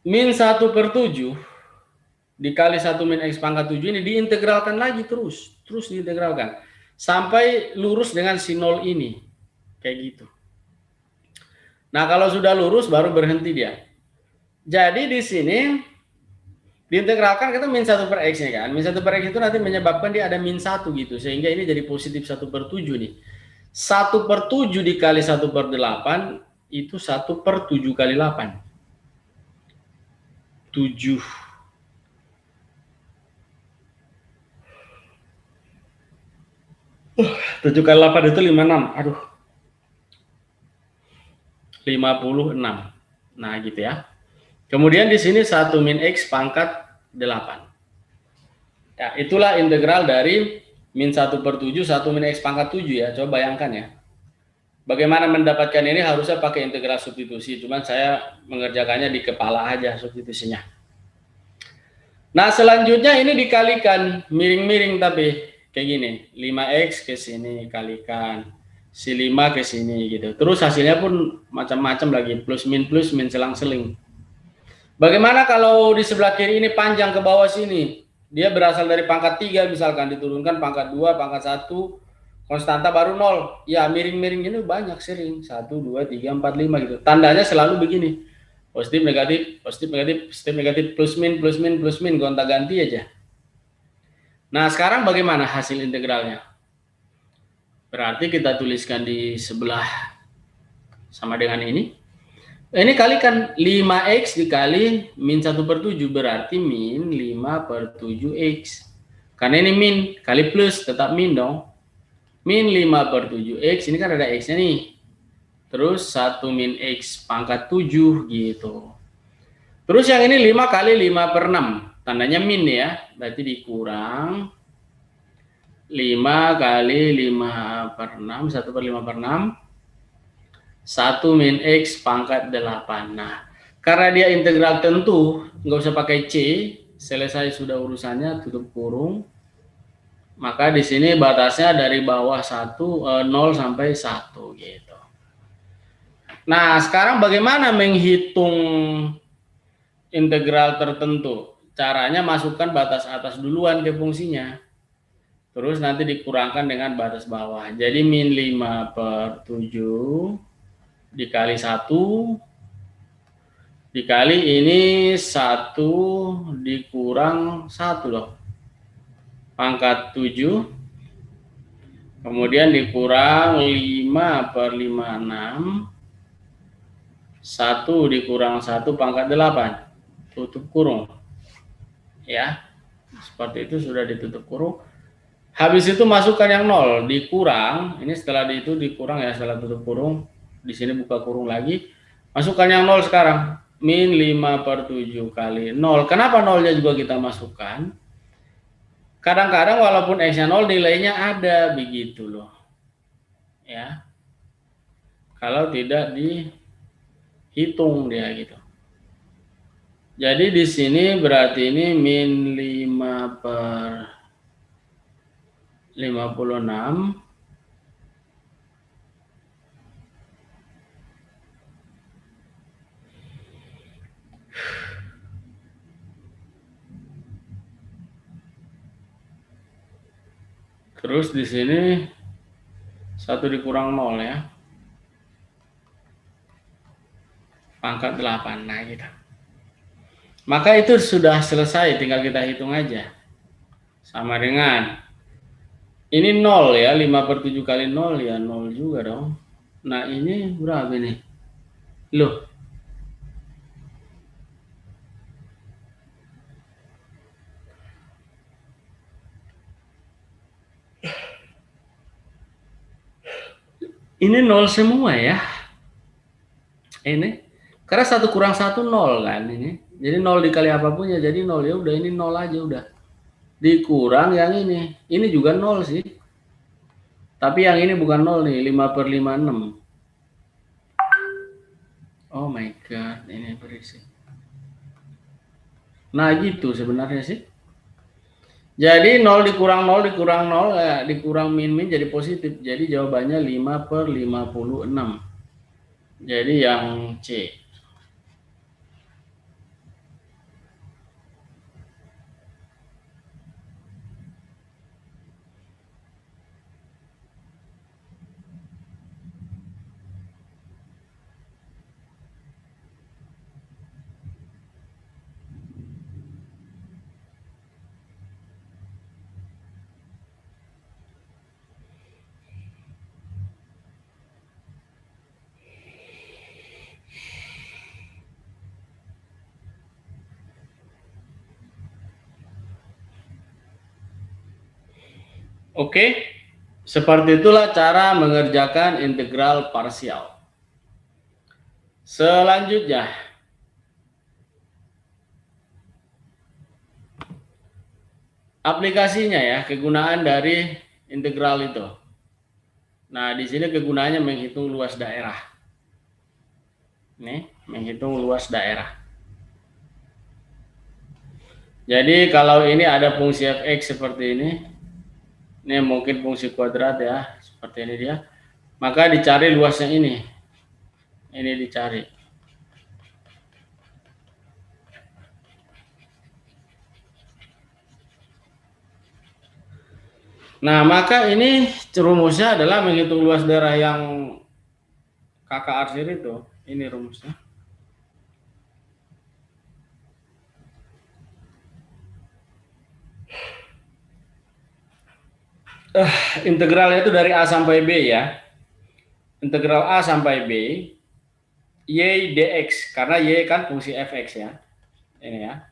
min 1/7 dikali 1 min x pangkat 7 ini diintegralkan lagi terus diintegralkan. Sampai lurus dengan si 0 ini. Kayak gitu. Nah, kalau sudah lurus baru berhenti dia. Jadi di sini diintegralkan kita min 1/x-nya kan. Min 1/x itu nanti menyebabkan dia ada min 1 gitu. Sehingga ini jadi positif 1/7 nih. 1/7 dikali 1/8 itu 1/7 kali 8. 7. 7 kali 8 itu 56. Aduh. 56. Nah, gitu ya. Kemudian di sini 1 min x pangkat 8. Ya, itulah integral dari min 1/7 1 min x pangkat 7 ya. Coba bayangkan ya. Bagaimana mendapatkan ini harusnya pakai integral substitusi. Cuman saya mengerjakannya di kepala aja substitusinya. Nah, selanjutnya ini dikalikan miring-miring tapi kayak gini. 5x ke sini kalikan. Si 5 ke sini gitu. Terus hasilnya pun macam-macam lagi, plus min selang-seling. Bagaimana kalau di sebelah kiri ini panjang ke bawah sini? Dia berasal dari pangkat 3 misalkan, diturunkan pangkat 2, pangkat 1, konstanta baru 0. Ya, miring-miring ini banyak sering. 1, 2, 3, 4, 5 gitu. Tandanya selalu begini. Positif, negatif, positif, negatif, positif, negatif, plus min, gonta-ganti aja. Nah, sekarang bagaimana hasil integralnya? Berarti kita tuliskan di sebelah sama dengan ini. Ini kalikan 5x dikali min 1/7 berarti min 5/7x. Karena ini min kali plus tetap min dong. Min 5/7x ini kan ada x-nya nih. Terus 1 min x pangkat 7 gitu. Terus yang ini 5 kali 5/6. Tandanya min ya. Berarti dikurang 5 kali 5/6, 1/5/6. 1 min x pangkat 8. Nah, karena dia integral tentu, nggak usah pakai C, selesai sudah urusannya, tutup kurung. Maka di sini batasnya dari bawah 0 sampai 1 gitu. Nah, sekarang bagaimana menghitung integral tertentu? Caranya masukkan batas atas duluan ke fungsinya. Terus nanti dikurangkan dengan batas bawah. Jadi min 5/7 dikali 1 dikali ini 1 dikurang 1 loh. Pangkat 7. Kemudian dikurang 5/56. 1 dikurang 1 pangkat 8. Tutup kurung. Ya. Seperti itu sudah ditutup kurung. Habis itu masukkan yang 0, dikurang, ini setelah itu dikurang ya, setelah tutup kurung, di sini buka kurung lagi, masukkan yang 0 sekarang, min 5/7 kali 0. Kenapa 0-nya juga kita masukkan? Kadang-kadang walaupun x-nya 0, nilainya ada, begitu loh. Ya. Kalau tidak dihitung dia gitu. Jadi di sini berarti ini min 5/56. Terus di sini 1 dikurang 0 ya. Pangkat 8. Nah gitu. Maka itu sudah selesai, tinggal kita hitung aja. Sama dengan ini 0 ya, 5/7 kali 0 ya 0 juga dong. Nah ini berapa ini? Loh. Ini 0 semua ya. Ini. Karena 1 kurang 1 0 kan ini. Jadi 0 dikali apapun ya jadi 0, ya udah ini 0 aja udah. Dikurang yang ini. Ini juga 0 sih. Tapi yang ini bukan 0 nih, 5/56. Oh my god, ini berisik. Nah gitu sebenarnya sih. Jadi 0 dikurang 0 dikurang 0 ya, dikurang min jadi positif. Jadi jawabannya 5/56. Jadi yang C. Oke, seperti itulah cara mengerjakan integral parsial. Selanjutnya, aplikasinya ya, kegunaan dari integral itu. Nah, di sini kegunaannya menghitung luas daerah. Nih, menghitung luas daerah. Jadi kalau ini ada fungsi fx seperti ini mungkin fungsi kuadrat ya, seperti ini dia. Maka dicari luasnya ini dicari. Nah, maka ini rumusnya adalah menghitung luas daerah yang kakak arsir itu. Ini rumusnya. Integralnya itu dari A sampai B ya. Integral A sampai B, Y dx. Karena Y kan fungsi fx ya. Ini ya.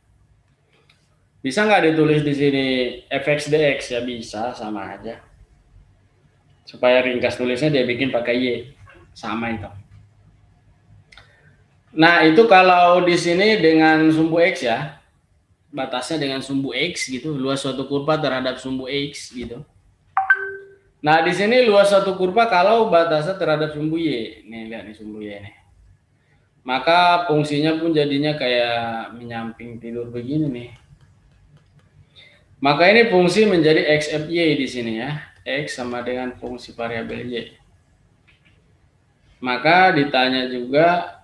Bisa nggak ditulis di sini fx dx? Ya bisa, sama aja. Supaya ringkas tulisnya dia bikin pakai Y. Sama itu. Nah, itu kalau di sini dengan sumbu X ya. Batasnya dengan sumbu X gitu. Luas suatu kurva terhadap sumbu X gitu. Nah, di sini luas suatu kurva kalau batasnya terhadap sumbu Y. Nih, lihat nih sumbu Y nih. Maka fungsinya pun jadinya kayak menyamping tidur begini nih. Maka ini fungsi menjadi XFY di sini ya. X sama dengan fungsi variabel Y. Maka ditanya juga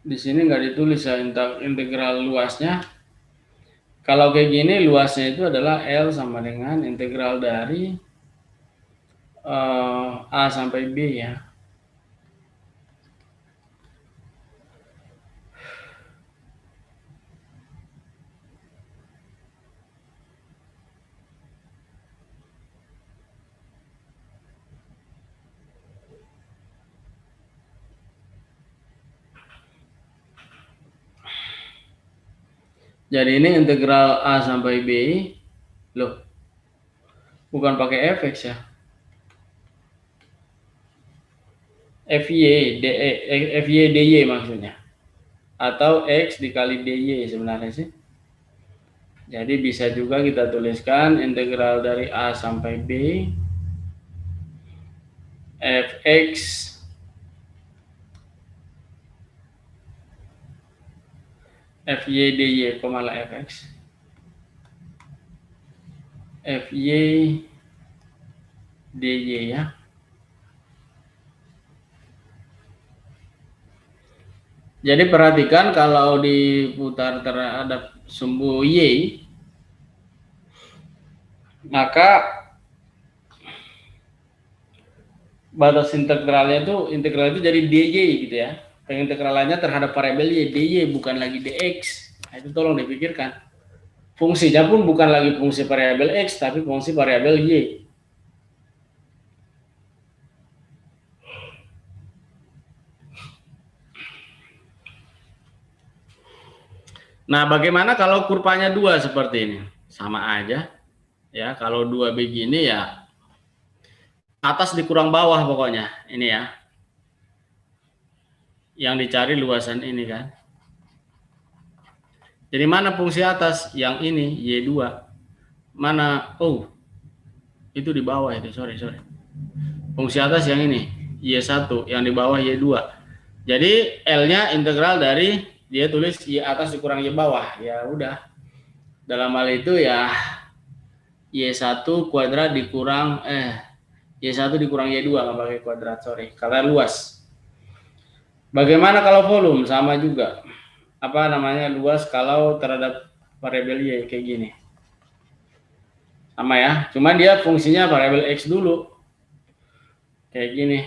di sini nggak ditulis ya integral luasnya. Kalau kayak gini luasnya itu adalah L sama dengan integral dari A sampai B ya. Jadi ini integral A sampai B. Loh, bukan pakai fx ya. Fy dy maksudnya. Atau X dikali dy sebenarnya sih. Jadi bisa juga kita tuliskan integral dari A sampai B fx fy dy, fx fy dy ya. Jadi perhatikan kalau diputar terhadap sumbu Y, maka batas integralnya itu jadi dy gitu ya. Pengintegralannya terhadap variabel Y, dy bukan lagi dx. Nah, itu tolong dipikirkan. Fungsinya pun bukan lagi fungsi variabel X, tapi fungsi variabel Y. Nah, bagaimana kalau kurvanya 2 seperti ini? Sama aja. Ya, kalau 2 begini ya atas dikurang bawah pokoknya. Ini ya. Yang dicari luasan ini kan. Jadi mana fungsi atas? Yang ini Y2. Mana? Oh. Itu di bawah itu. Sorry. Fungsi atas yang ini Y1, yang di bawah Y2. Jadi L-nya integral dari dia tulis Y atas dikurang Y bawah. Ya udah. Dalam hal itu ya Y1 kuadrat dikurang Y1 dikurang Y2, nggak pakai kuadrat, sorry, karena luas. Bagaimana kalau volume? Sama juga. Apa namanya, luas kalau terhadap variabel Y kayak gini. Sama ya, cuman dia fungsinya variabel X dulu. Kayak gini.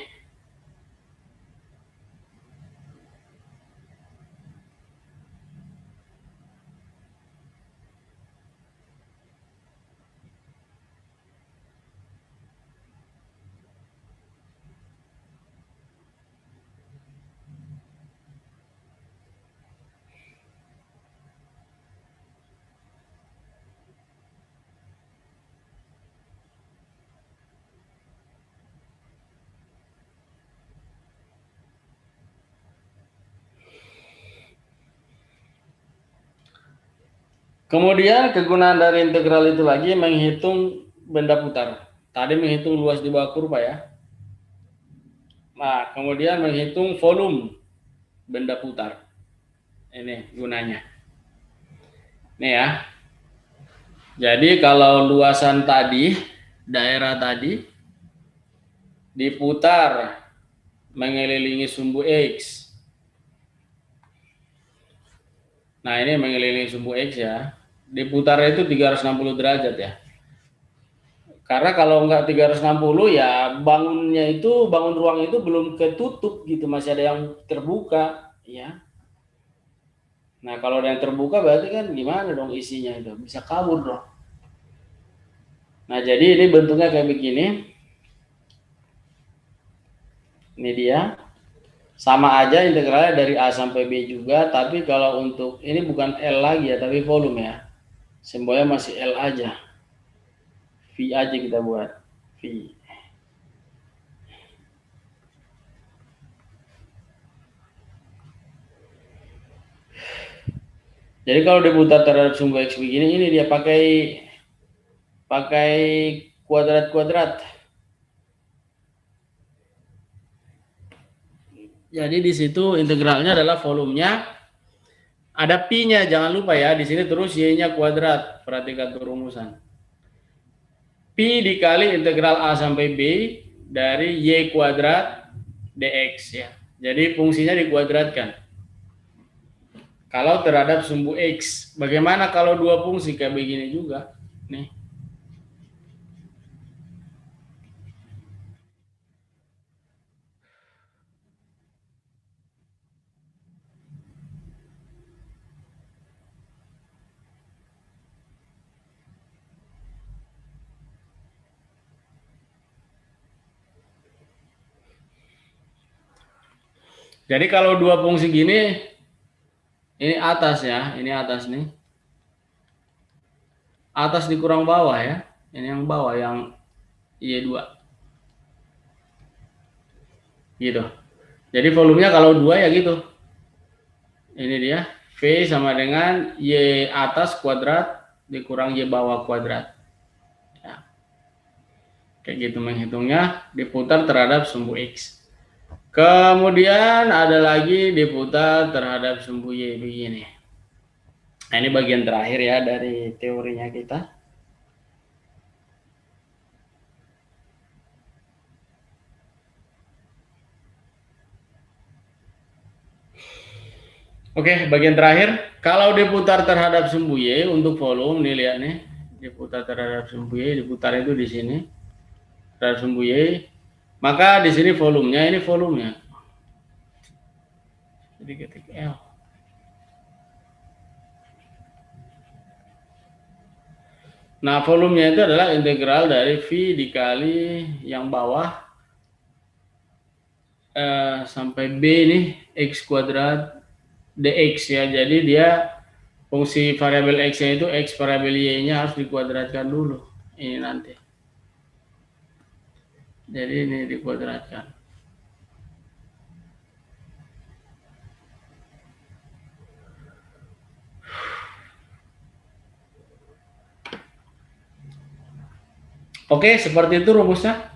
Kemudian kegunaan dari integral itu lagi menghitung benda putar. Tadi menghitung luas di bawah kurva ya. Nah, kemudian menghitung volume benda putar. Ini gunanya. Nih ya. Jadi kalau luasan tadi, daerah tadi diputar mengelilingi sumbu X. Nah, ini mengelilingi sumbu X ya. diputarnya itu 360 derajat ya. Karena kalau nggak 360 ya bangun ruang itu belum ketutup gitu, masih ada yang terbuka ya. Nah kalau ada yang terbuka berarti kan gimana dong isinya itu, bisa kabur dong. Nah jadi ini bentuknya kayak begini. Ini dia. Sama aja integralnya dari A sampai B juga, tapi kalau untuk ini bukan L lagi ya, tapi volume ya. Simbolnya masih L aja. V aja kita buat. V. Jadi kalau diputar terhadap sumbu X begini, ini dia pakai kuadrat-kuadrat. Jadi di situ integralnya adalah volumenya, ada pi-nya, jangan lupa ya. Di sini terus y-nya kuadrat. Perhatikan tuh rumusan. Pi dikali integral A sampai B dari y kuadrat dx ya. Jadi fungsinya dikuadratkan. Kalau terhadap sumbu X, bagaimana kalau dua fungsi kayak begini juga? Nih. Jadi kalau dua fungsi gini, ini atas ya, ini atas nih. Atas dikurang bawah ya. Ini yang bawah, yang Y2. Gitu. Jadi volumenya kalau 2 ya gitu. Ini dia. V sama dengan Y atas kuadrat dikurang Y bawah kuadrat. Ya. Kayak gitu menghitungnya, diputar terhadap sumbu X. Kemudian ada lagi diputar terhadap sumbu Y begini. Nah ini bagian terakhir ya dari teorinya kita. Oke, bagian terakhir. Kalau diputar terhadap sumbu Y untuk volume, nih lihat nih. Diputar terhadap sumbu Y, diputar itu di sini. Terhadap sumbu Y. Maka di sini volumenya, ini volumenya. Jadi ketik L. Nah, volumenya itu adalah integral dari V dikali yang bawah sampai B nih, X kuadrat dx ya. Jadi dia fungsi variabel X-nya itu X variabel Y-nya harus dikuadratkan dulu. Ini nanti. Jadi ini dikuadratkan. Oke, seperti itu rumusnya.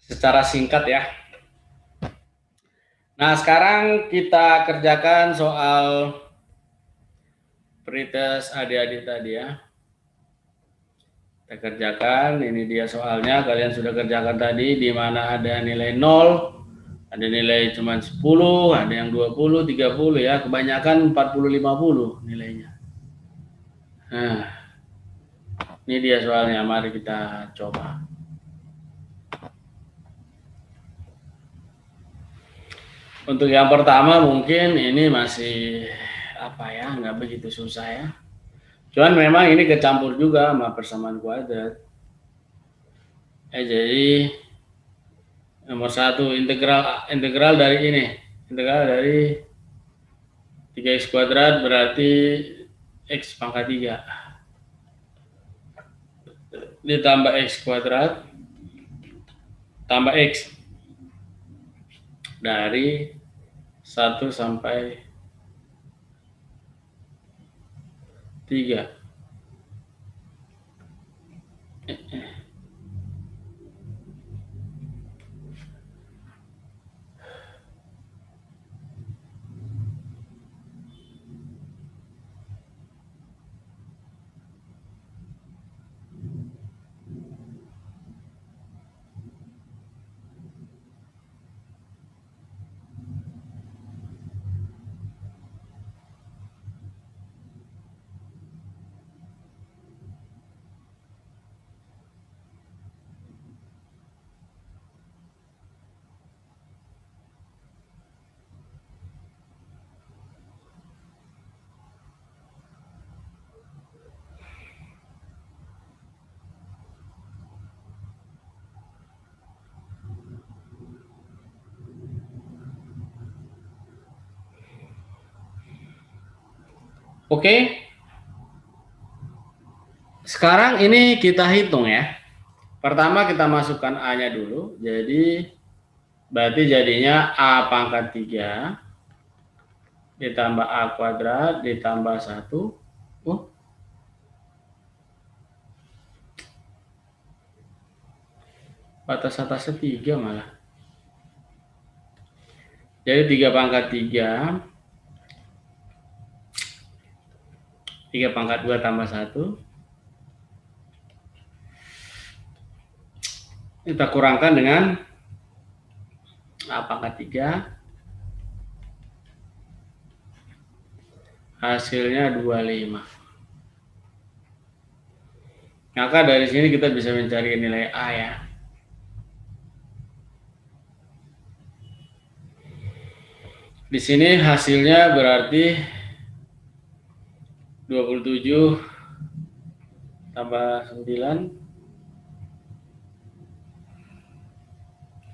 Secara singkat ya. Nah, sekarang kita kerjakan soal pretest adik-adik tadi ya. Kita kerjakan, ini dia soalnya, kalian sudah kerjakan tadi, di mana ada nilai 0, ada nilai cuma 10, ada yang 20, 30 ya, kebanyakan 40, 50 nilainya. Nah, ini dia soalnya, mari kita coba. Untuk yang pertama mungkin ini masih apa ya, nggak begitu susah ya. Cuman memang ini kecampur juga sama persamaan kuadrat. Jadi nomor 1 integral dari ini, integral dari 3x kuadrat berarti x pangkat 3 ditambah x kuadrat tambah x dari 1 sampai 3. Oke. Sekarang ini kita hitung ya. Pertama kita masukkan A-nya dulu. Jadi berarti jadinya A pangkat 3 ditambah A kuadrat ditambah 1. Batas atasnya 3 malah. Jadi 3 pangkat 3. 3 pangkat 2 tambah 1. Kita kurangkan dengan A pangkat 3. Hasilnya 25. Maka dari sini kita bisa mencari nilai A ya. Di sini hasilnya berarti 27 tambah 9.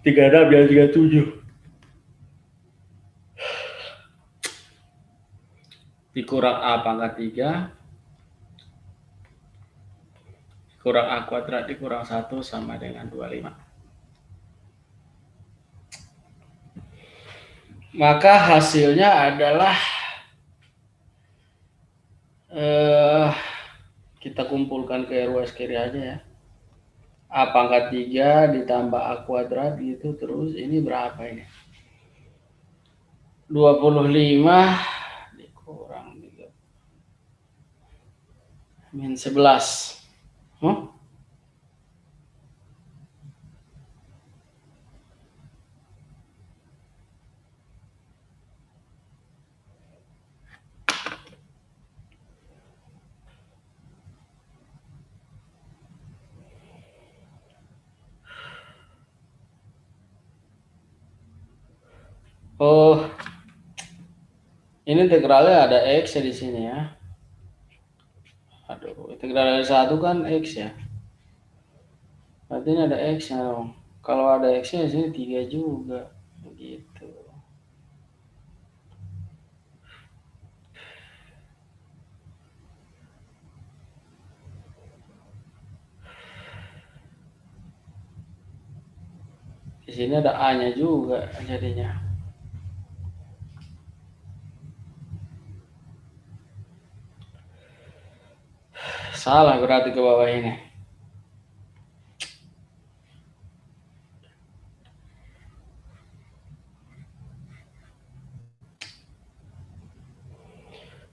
36 biar 37. Dikurang A pangkat 3. Kurang A kuadrat dikurang 1 sama dengan 25. Maka hasilnya adalah kita kumpulkan ke ruas kiri aja ya. A pangkat 3 ditambah A kuadrat gitu terus ini berapa ini? 25 dikurang 3. Min 11. Oh, ini integralnya ada X ya di sini ya. Aduh, integral dari 1 kan X ya. Berarti ini ada X-nya dong. Kalau ada X-nya di sini 3 juga. Begitu. Di sini ada A-nya juga jadinya. Salah berarti ke bawah ini.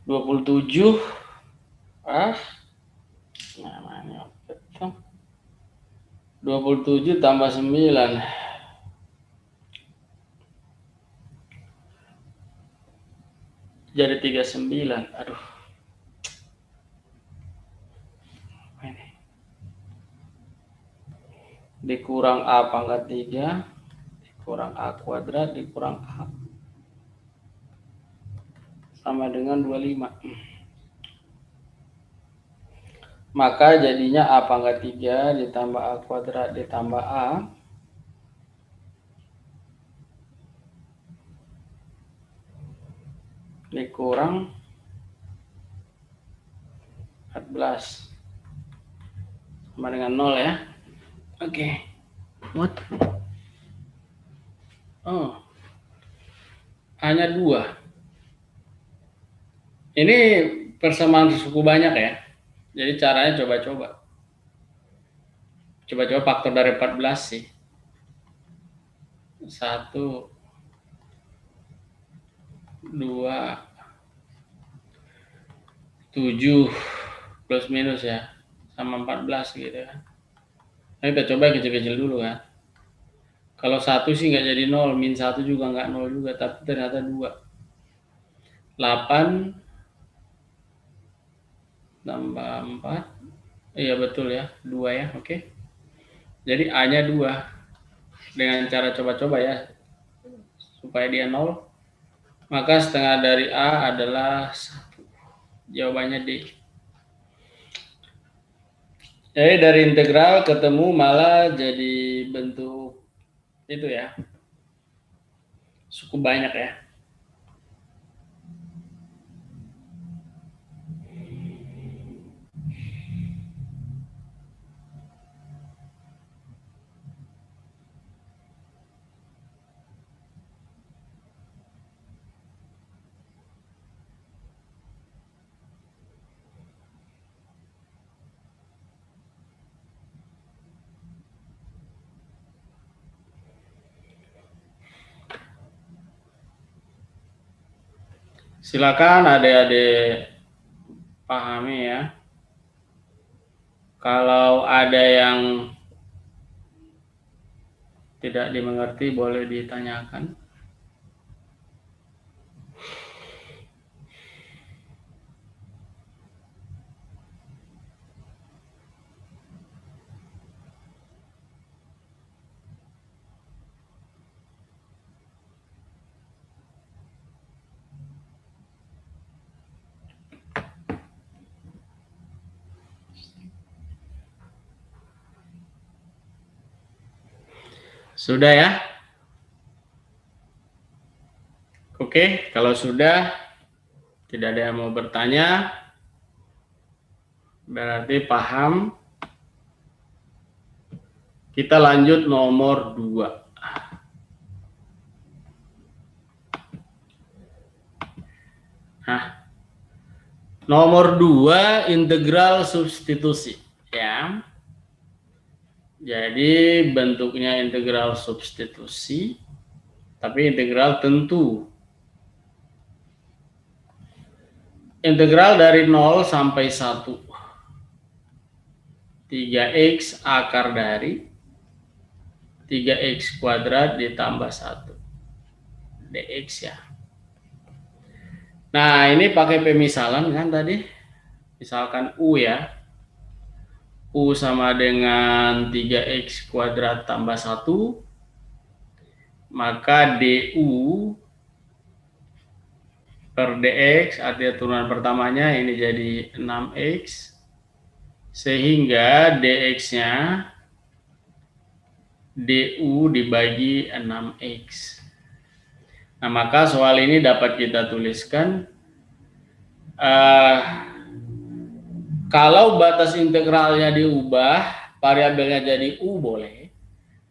Dua puluh 27 tambah 9. Jadi 39. Aduh. Ini. Dikurang A pangkat 3. Dikurang A kuadrat. Dikurang A. Sama dengan 25. Maka jadinya A pangkat 3 ditambah A kuadrat ditambah A. Dikurang 14. Sama dengan 0 ya. Oke. What? Oh. Hanya 2. Ini persamaan suku banyak ya. Jadi caranya coba-coba. Coba-coba faktor dari 14 sih. 1, 2, 7 plus minus ya. Sama 14 gitu ya. Nah, kita coba kecil-kecil dulu kan. Kalau 1 sih nggak jadi 0, min 1 juga nggak 0 juga, tapi ternyata 2. 8 tambah 4. Iya betul ya, 2 ya, oke. Jadi A-nya 2. Dengan cara coba-coba ya, supaya dia 0. Maka setengah dari A adalah 1. Jawabannya D. Jadi dari integral ketemu malah jadi bentuk itu ya. Cukup banyak ya. Silakan adik-adik pahami ya. Kalau ada yang tidak dimengerti boleh ditanyakan. Sudah ya? Oke, kalau sudah tidak ada yang mau bertanya, berarti paham. Kita lanjut nomor 2. Nah, nomor 2 integral substitusi ya. Jadi bentuknya integral substitusi, tapi integral tentu. Integral dari 0 sampai 1. 3x akar dari 3x kuadrat ditambah 1 dx ya. Nah, ini pakai pemisalan kan tadi. Misalkan U ya. U sama dengan 3x kuadrat tambah 1. Maka du per dx, artinya turunan pertamanya ini jadi 6x. Sehingga dx-nya du dibagi 6x. Nah, maka soal ini dapat kita tuliskan kalau batas integralnya diubah, variabelnya jadi u boleh.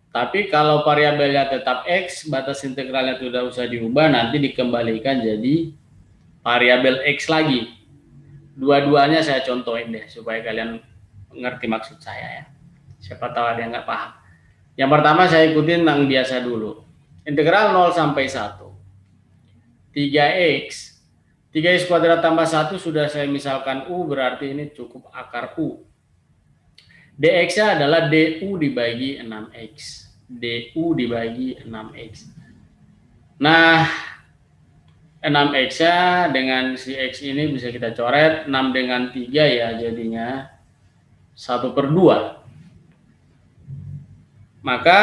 Tapi kalau variabelnya tetap x, batas integralnya tidak usah diubah, nanti dikembalikan jadi variabel x lagi. Dua-duanya saya contohin deh supaya kalian ngerti maksud saya ya. Siapa tahu ada yang nggak paham. Yang pertama saya ikutin yang biasa dulu. Integral 0 sampai 1. 3x. 3x kuadrat tambah 1 sudah saya misalkan u, berarti ini cukup akar u. dx-nya adalah du dibagi 6x. du dibagi 6x. Nah, 6x-nya dengan si x ini bisa kita coret. 6 dengan 3 ya jadinya 1/2. Maka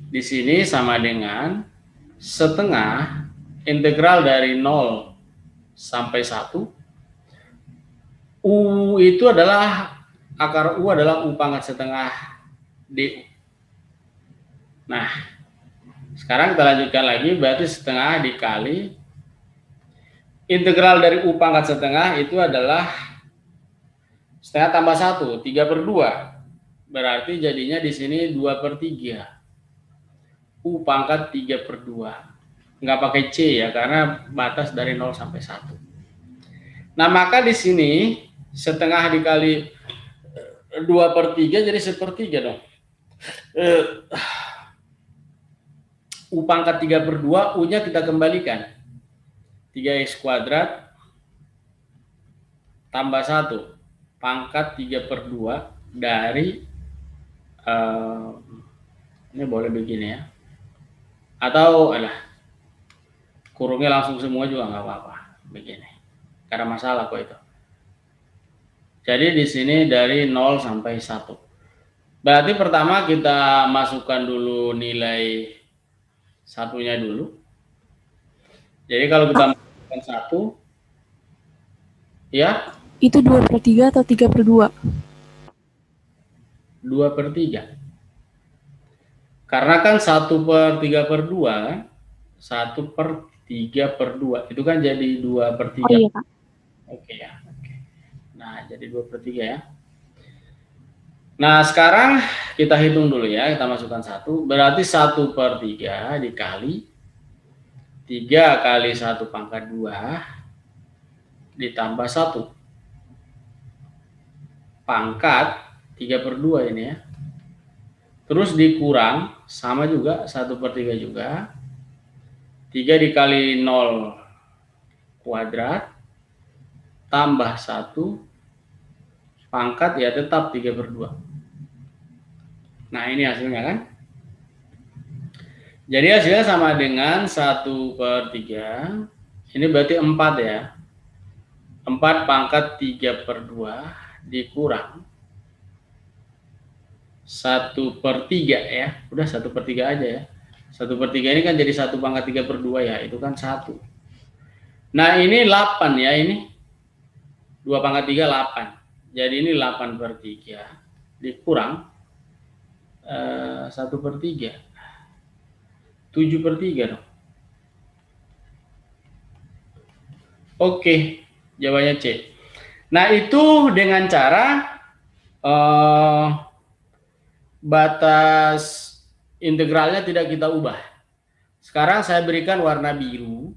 di sini sama dengan setengah integral dari 0 sampai 1. U itu adalah, akar U adalah U pangkat setengah du. Nah, sekarang kita lanjutkan lagi, berarti setengah dikali integral dari U pangkat setengah itu adalah setengah tambah 1, 3/2. Berarti jadinya di sini 2/3. U pangkat 3/2. Nggak pakai C ya, karena batas dari 0 sampai 1. Nah, maka di sini setengah dikali 2/3 jadi 1/3 dong. U pangkat 3/2, U-nya kita kembalikan. 3x kuadrat tambah 1 pangkat 3/2 dari ini boleh begini ya, atau kurungnya langsung semua juga nggak apa-apa begini, karena masalah kok itu. Jadi di sini dari 0 sampai 1. Berarti pertama kita masukkan dulu nilai satunya dulu. Jadi kalau kita masukkan 1 ya, itu 2/3 atau 3/2? 2/3. Karena kan 1/3/2 kan? 1/3/2 itu kan jadi 2/3. Oh iya, Kak. Oke ya. Oke. Nah, jadi 2/3 ya. Nah, sekarang kita hitung dulu ya. Kita masukkan 1. Berarti 1/3 dikali 3 kali 1 pangkat 2 ditambah 1 pangkat 3/2 ini ya. Terus dikurang, sama juga 1/3 juga. 3 dikali 0 kuadrat tambah 1 pangkat ya tetap 3/2. Nah, ini hasilnya kan. Jadi hasilnya sama dengan 1/3. Ini berarti 4 ya. 4 pangkat 3/2 dikurang 1/3 ya. Udah 1/3 aja ya. 1/3 ini kan jadi 1 pangkat 3/2 ya. Itu kan 1. Nah, ini 8 ya ini. 2 pangkat 3 8. Jadi ini 8/3 dikurang 1/3. 7/3 dong. Oke, jawabannya C. Nah, itu dengan cara batas integralnya tidak kita ubah. Sekarang saya berikan warna biru.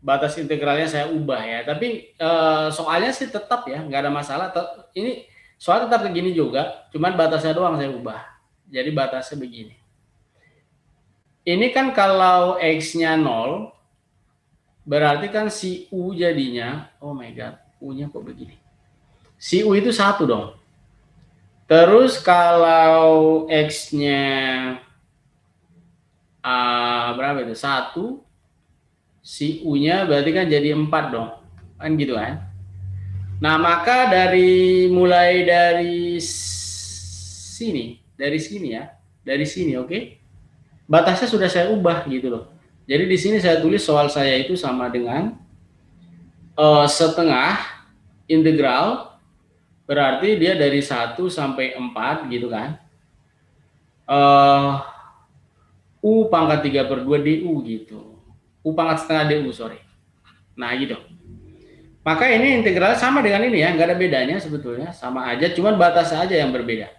Batas integralnya saya ubah ya. Tapi soalnya sih tetap ya, nggak ada masalah. Ini soal tetap begini juga, cuman batasnya doang saya ubah. Jadi batasnya begini. Ini kan kalau X-nya 0, berarti kan si U jadinya, oh my god, U-nya kok begini. Si U itu 1 dong. Terus kalau X-nya berapa itu? 1, si U-nya berarti kan jadi 4 dong. Kan gitu kan? Nah, maka mulai dari sini ya, dari sini, oke? Batasnya sudah saya ubah gitu loh. Jadi di sini saya tulis soal saya itu sama dengan setengah integral, berarti dia dari 1 sampai 4 gitu kan. U pangkat 3/2 DU gitu. U pangkat setengah DU, sorry. Nah gitu. Maka ini integral sama dengan ini ya, nggak ada bedanya sebetulnya, sama aja, cuman batas aja yang berbeda.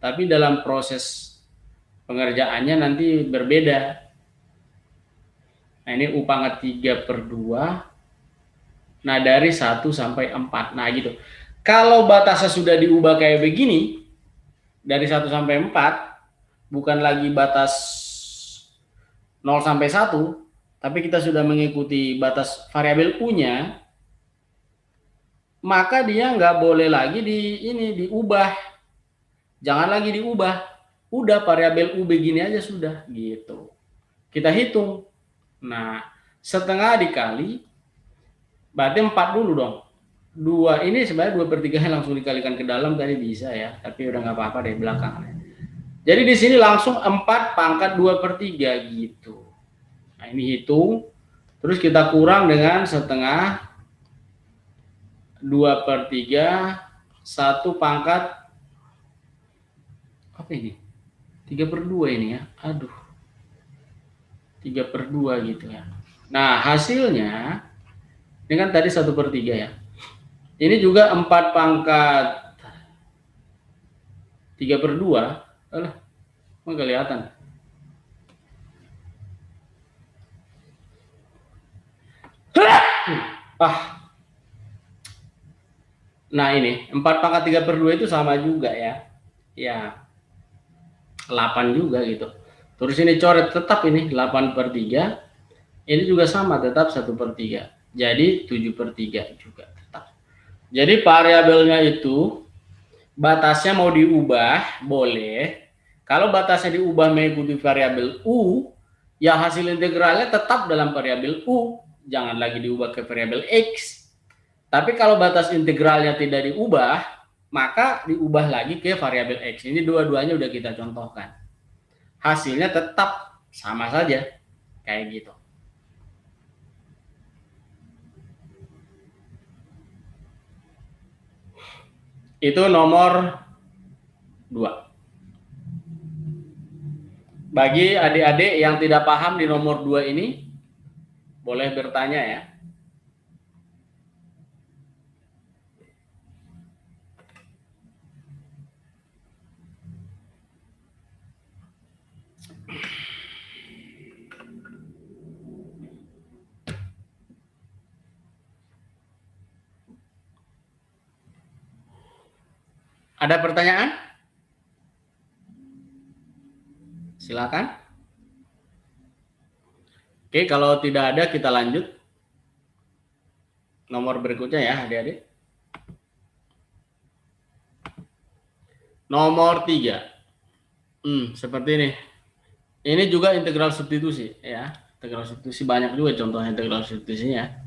Tapi dalam proses pengerjaannya nanti berbeda. Nah, ini U pangkat 3/2. Nah, dari 1 sampai 4. Nah, gitu. Kalau batasnya sudah diubah kayak begini, dari 1 sampai 4, bukan lagi batas 0 sampai 1, tapi kita sudah mengikuti batas variabel U-nya, maka dia nggak boleh lagi diubah. Jangan lagi diubah. Udah variabel U begini aja sudah, gitu. Kita hitung. Nah, setengah dikali, berarti 4 dulu dong. 2 ini sebenarnya 2/3 langsung dikalikan ke dalam tadi bisa ya, tapi udah nggak apa-apa deh belakang. Jadi di sini langsung 4 pangkat 2/3 gitu. Nah, ini hitung, terus kita kurang dengan setengah 2/3, 1 pangkat apa ini? 3/2 ini ya. Aduh. 3/2 gitu ya. Nah, hasilnya ini kan tadi 1/3 ya. Ini juga 4 pangkat 3/2. Alah, nggak kelihatan. Nah, ini 4 pangkat 3/2 itu sama juga ya. Ya, 8 juga gitu. Terus ini coret tetap ini 8/3. Ini juga sama tetap 1/3. Jadi 7/3 juga tetap. Jadi variabelnya itu batasnya mau diubah boleh. Kalau batasnya diubah mengikuti variabel U, ya hasil integralnya tetap dalam variabel U, jangan lagi diubah ke variabel X. Tapi kalau batas integralnya tidak diubah, maka diubah lagi ke variabel X. Ini dua-duanya udah kita contohkan. Hasilnya tetap sama saja, kayak gitu. Itu nomor 2. Bagi adik-adik yang tidak paham di nomor 2 ini, boleh bertanya ya. Ada pertanyaan? Silakan. Oke, kalau tidak ada kita lanjut. nomor berikutnya ya adik-adik. Nomor 3. Seperti ini. Ini juga integral substitusi ya. Integral substitusi banyak juga contohnya integral substitusinya.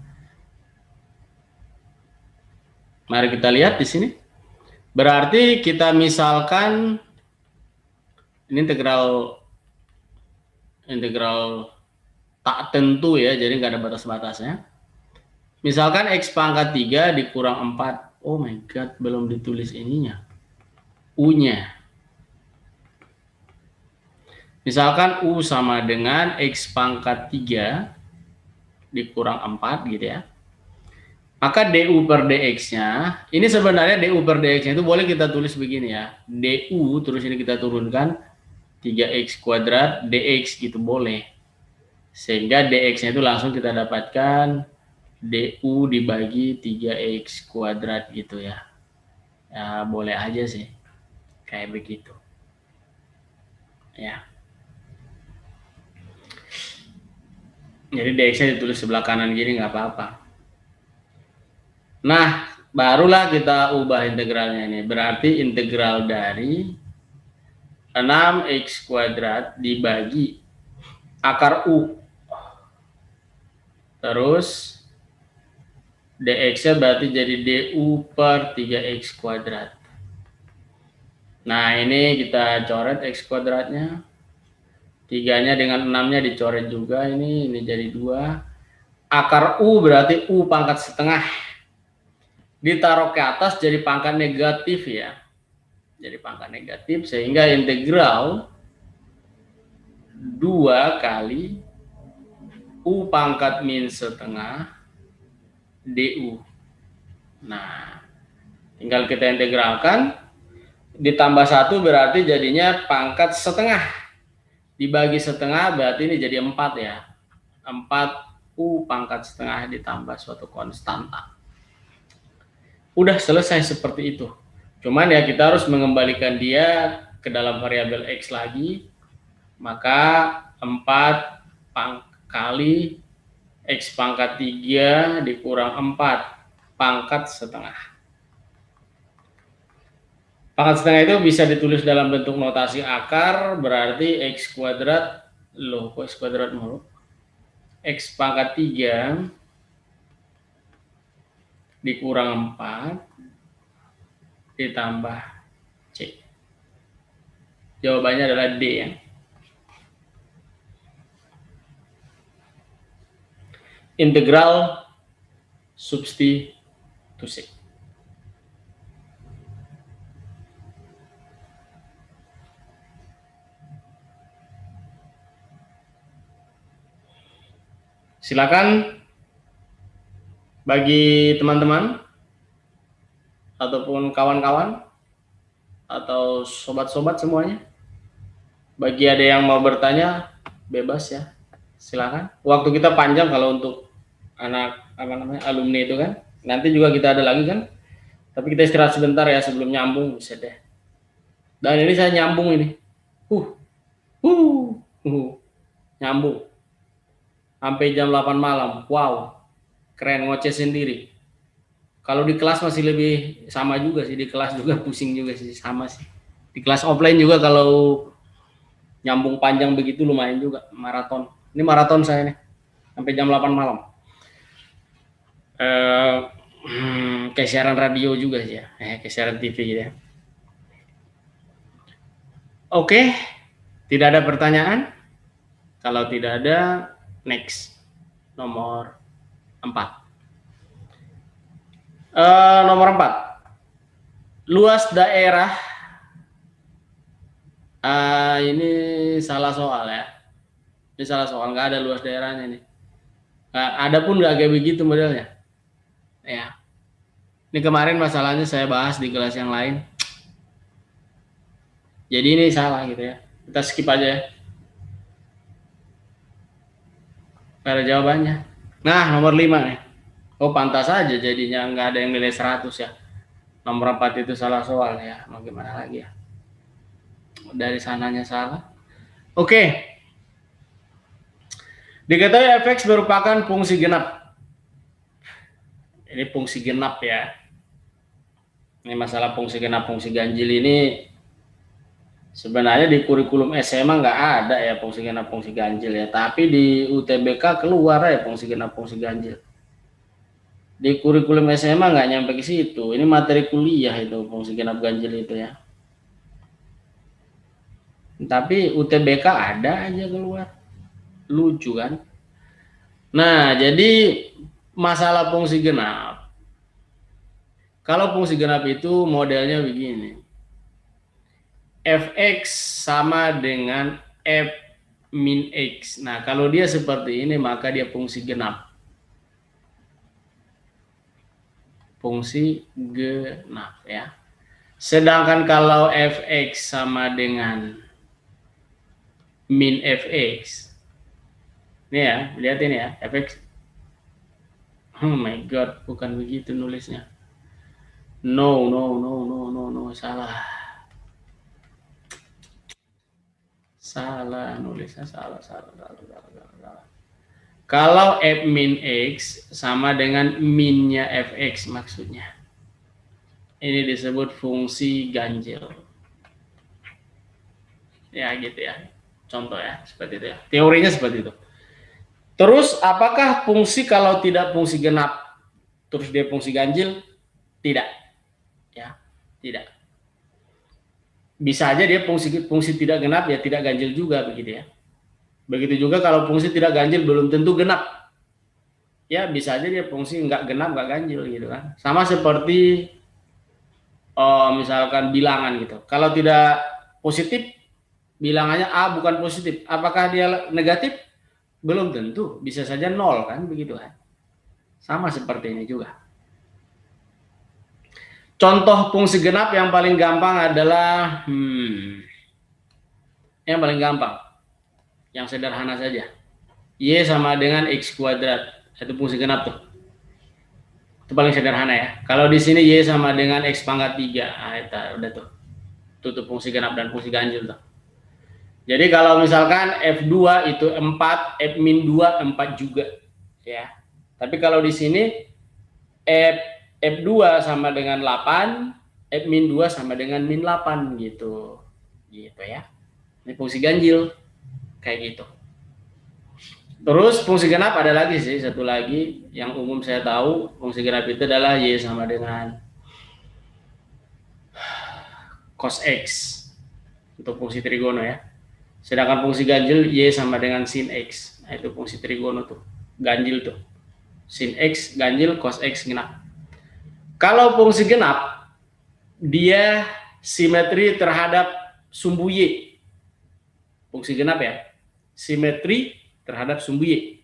Mari kita lihat di sini. Berarti kita misalkan ini integral tak tentu ya, jadi nggak ada batas-batasnya. Misalkan X pangkat 3 dikurang 4. Oh my god, belum ditulis ininya. U-nya. Misalkan U sama dengan X pangkat 3 dikurang 4 gitu ya. Maka DU per DX-nya, ini sebenarnya DU per DX-nya itu boleh kita tulis begini ya. DU, terus ini kita turunkan 3X kuadrat DX gitu boleh. Sehingga DX-nya itu langsung kita dapatkan DU dibagi 3X kuadrat gitu ya. Ya boleh aja sih. Kayak begitu. Ya. Jadi DX-nya ditulis sebelah kanan gini nggak apa-apa. Nah, barulah kita ubah integralnya ini. Berarti integral dari 6X kuadrat dibagi akar U. Terus DX-nya berarti jadi DU per 3X kuadrat. Nah, ini kita coret X kuadratnya. 3-nya dengan 6-nya dicoret juga. Ini jadi 2. Akar U berarti U pangkat setengah. Ditaruh ke atas jadi pangkat negatif ya. Jadi pangkat negatif sehingga integral 2 kali U pangkat min setengah DU. Nah, tinggal kita integralkan. Ditambah 1 berarti jadinya pangkat setengah. Dibagi setengah berarti ini jadi 4 ya. 4 U pangkat setengah ditambah suatu konstanta. Udah selesai seperti itu. Cuman ya kita harus mengembalikan dia ke dalam variabel X lagi. Maka 4 kali X pangkat 3 dikurang 4 pangkat setengah. Pangkat setengah itu bisa ditulis dalam bentuk notasi akar, berarti X kuadrat, loh kok X kuadrat mulu? X pangkat 3 dikurang 4 ditambah C. Jawabannya adalah D ya. Integral substitusi. Silakan bagi teman-teman ataupun kawan-kawan atau sobat-sobat semuanya, bagi ada yang mau bertanya bebas ya, silakan. Waktu kita panjang kalau untuk anak alumni itu kan. Nanti juga kita ada lagi kan. Tapi kita istirahat sebentar ya sebelum nyambung bisa deh. Dan ini saya nyambung ini. Nyambung. Sampai jam 8 malam. Wow. Keren, ngoceh sendiri. Kalau di kelas masih lebih sama juga sih, di kelas juga pusing juga sih, sama sih. Di kelas offline juga kalau nyambung panjang begitu lumayan juga, maraton. Ini maraton saya nih. Sampai jam 8 malam. Kayak siaran radio juga sih ya. Kayak siaran TV gitu ya. Oke. Tidak ada pertanyaan? Kalau tidak ada, next. Nomor 4. Nomor 4. Luas daerah. Ini salah soal ya. Ini salah soal, nggak ada luas daerahnya nih. Ada pun nggak kayak begitu modelnya. Ya. Ini kemarin masalahnya saya bahas di kelas yang lain. Jadi ini salah gitu ya. Kita skip aja ya. Ada jawabannya. Nah, nomor 5 nih. Oh, pantas aja jadinya nggak ada yang nilai 100 ya. Nomor 4 itu salah soal ya. Mau gimana lagi ya. Dari sananya salah. Oke. Diketahui fx merupakan fungsi genap. Ini fungsi genap ya. Ini masalah fungsi genap, fungsi ganjil ini sebenarnya di kurikulum SMA nggak ada ya fungsi genap, fungsi ganjil ya. Tapi di UTBK keluar ya fungsi genap, fungsi ganjil. Di kurikulum SMA nggak nyampe ke situ. Ini materi kuliah itu fungsi genap ganjil itu ya. Tapi UTBK ada aja keluar. Lucu kan? Nah, jadi masalah fungsi genap. Kalau fungsi genap itu modelnya begini. Fx sama dengan f min x. Nah, kalau dia seperti ini maka dia fungsi genap. Fungsi genap ya. Sedangkan kalau fx sama dengan min fx. Ini ya, lihat ini ya, fx. Oh my god, bukan begitu nulisnya. No, salah. Salah nulisnya, salah. Kalau f min x sama dengan minnya fx maksudnya. Ini disebut fungsi ganjil. Ya gitu ya. Contoh ya, seperti itu ya. Teorinya seperti itu. Terus apakah fungsi kalau tidak fungsi genap terus dia fungsi ganjil? Tidak. Ya, tidak. Bisa aja dia fungsi tidak genap ya tidak ganjil juga begitu ya. Begitu juga kalau fungsi tidak ganjil belum tentu genap. Ya bisa aja dia fungsi nggak genap nggak ganjil gitu kan. Sama seperti misalkan bilangan gitu. Kalau tidak positif bilangannya A bukan positif. Apakah dia negatif? Belum tentu. Bisa saja nol kan begitu kan. Sama seperti ini juga. Contoh fungsi genap yang paling gampang adalah yang paling gampang, yang sederhana saja. Y sama dengan X kuadrat, itu fungsi genap tuh. Itu paling sederhana ya. Kalau di sini Y sama dengan X pangkat 3, itu udah tuh. Tutup fungsi genap dan fungsi ganjil tuh. Jadi kalau misalkan F2 itu 4, F min 2 4 juga ya. Tapi kalau di sini F2 sama dengan 8, F min 2 sama dengan min 8 gitu. Gitu ya. Ini fungsi ganjil. Kayak gitu. Terus fungsi genap ada lagi sih, satu lagi yang umum saya tahu. Fungsi genap itu adalah Y sama dengan cos X. Untuk fungsi trigono ya. Sedangkan fungsi ganjil Y sama dengan sin X. Nah itu fungsi trigono tuh. Ganjil tuh. Sin X, ganjil, cos X genap. Kalau fungsi genap, dia simetri terhadap sumbu Y. Fungsi genap ya, simetri terhadap sumbu Y.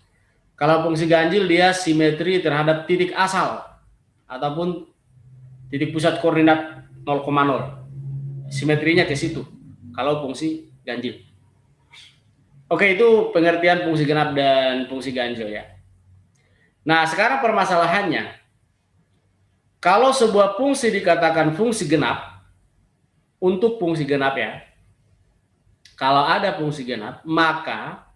Kalau fungsi ganjil, dia simetri terhadap titik asal ataupun titik pusat koordinat 0,0. Simetrinya ke situ. Kalau fungsi ganjil. Oke, itu pengertian fungsi genap dan fungsi ganjil ya. Nah, sekarang permasalahannya, kalau sebuah fungsi dikatakan fungsi genap, untuk fungsi genap ya, kalau ada fungsi genap, maka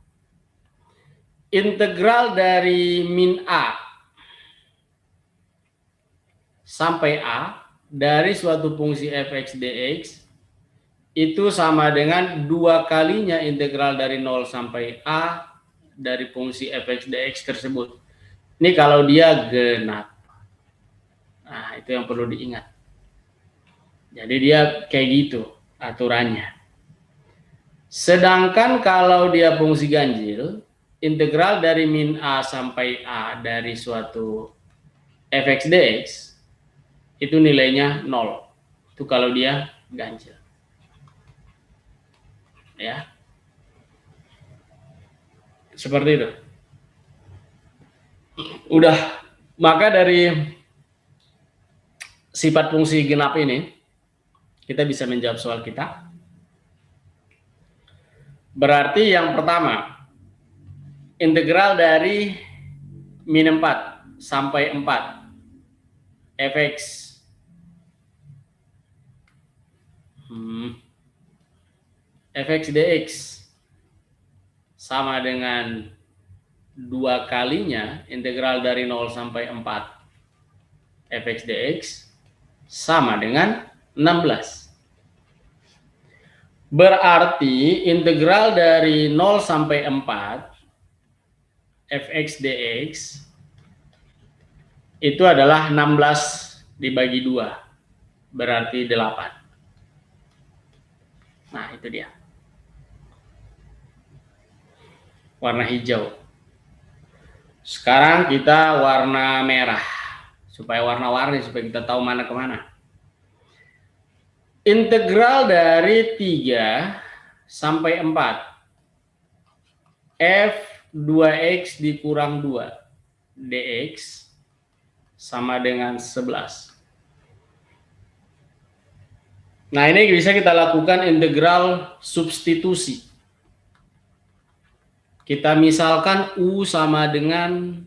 integral dari min A sampai A dari suatu fungsi fx dx itu sama dengan 2 kalinya integral dari 0 sampai A dari fungsi fx dx tersebut. Ini kalau dia genap. Nah, itu yang perlu diingat. Jadi dia kayak gitu aturannya. Sedangkan kalau dia fungsi ganjil, integral dari min A sampai A dari suatu fx dx itu nilainya 0. Itu kalau dia ganjil. Ya. Seperti itu. Udah, maka dari sifat fungsi genap ini kita bisa menjawab soal kita. Berarti yang pertama, integral dari min 4 sampai 4 fx fx dx sama dengan 2 kalinya integral dari 0 sampai 4 fx dx sama dengan 16. Berarti integral dari 0 sampai 4 fx dx itu adalah 16 dibagi 2, berarti 8. Nah, itu dia. Warna hijau. Sekarang kita warna merah. Supaya warna-warni, supaya kita tahu mana kemana. Integral dari 3 sampai 4. F 2x dikurang 2 dx sama dengan 11. Nah, ini bisa kita lakukan integral substitusi. Kita misalkan U sama dengan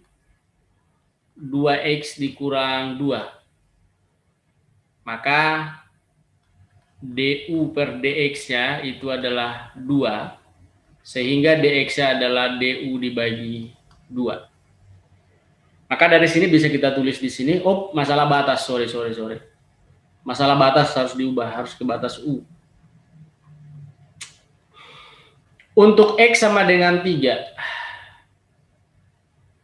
2x dikurang 2. Maka du per dx-nya itu adalah 2. Sehingga dx-nya adalah du dibagi 2. Maka dari sini bisa kita tulis di sini, oh masalah batas, sorry. Masalah batas harus diubah, harus ke batas U. Untuk X sama dengan 3.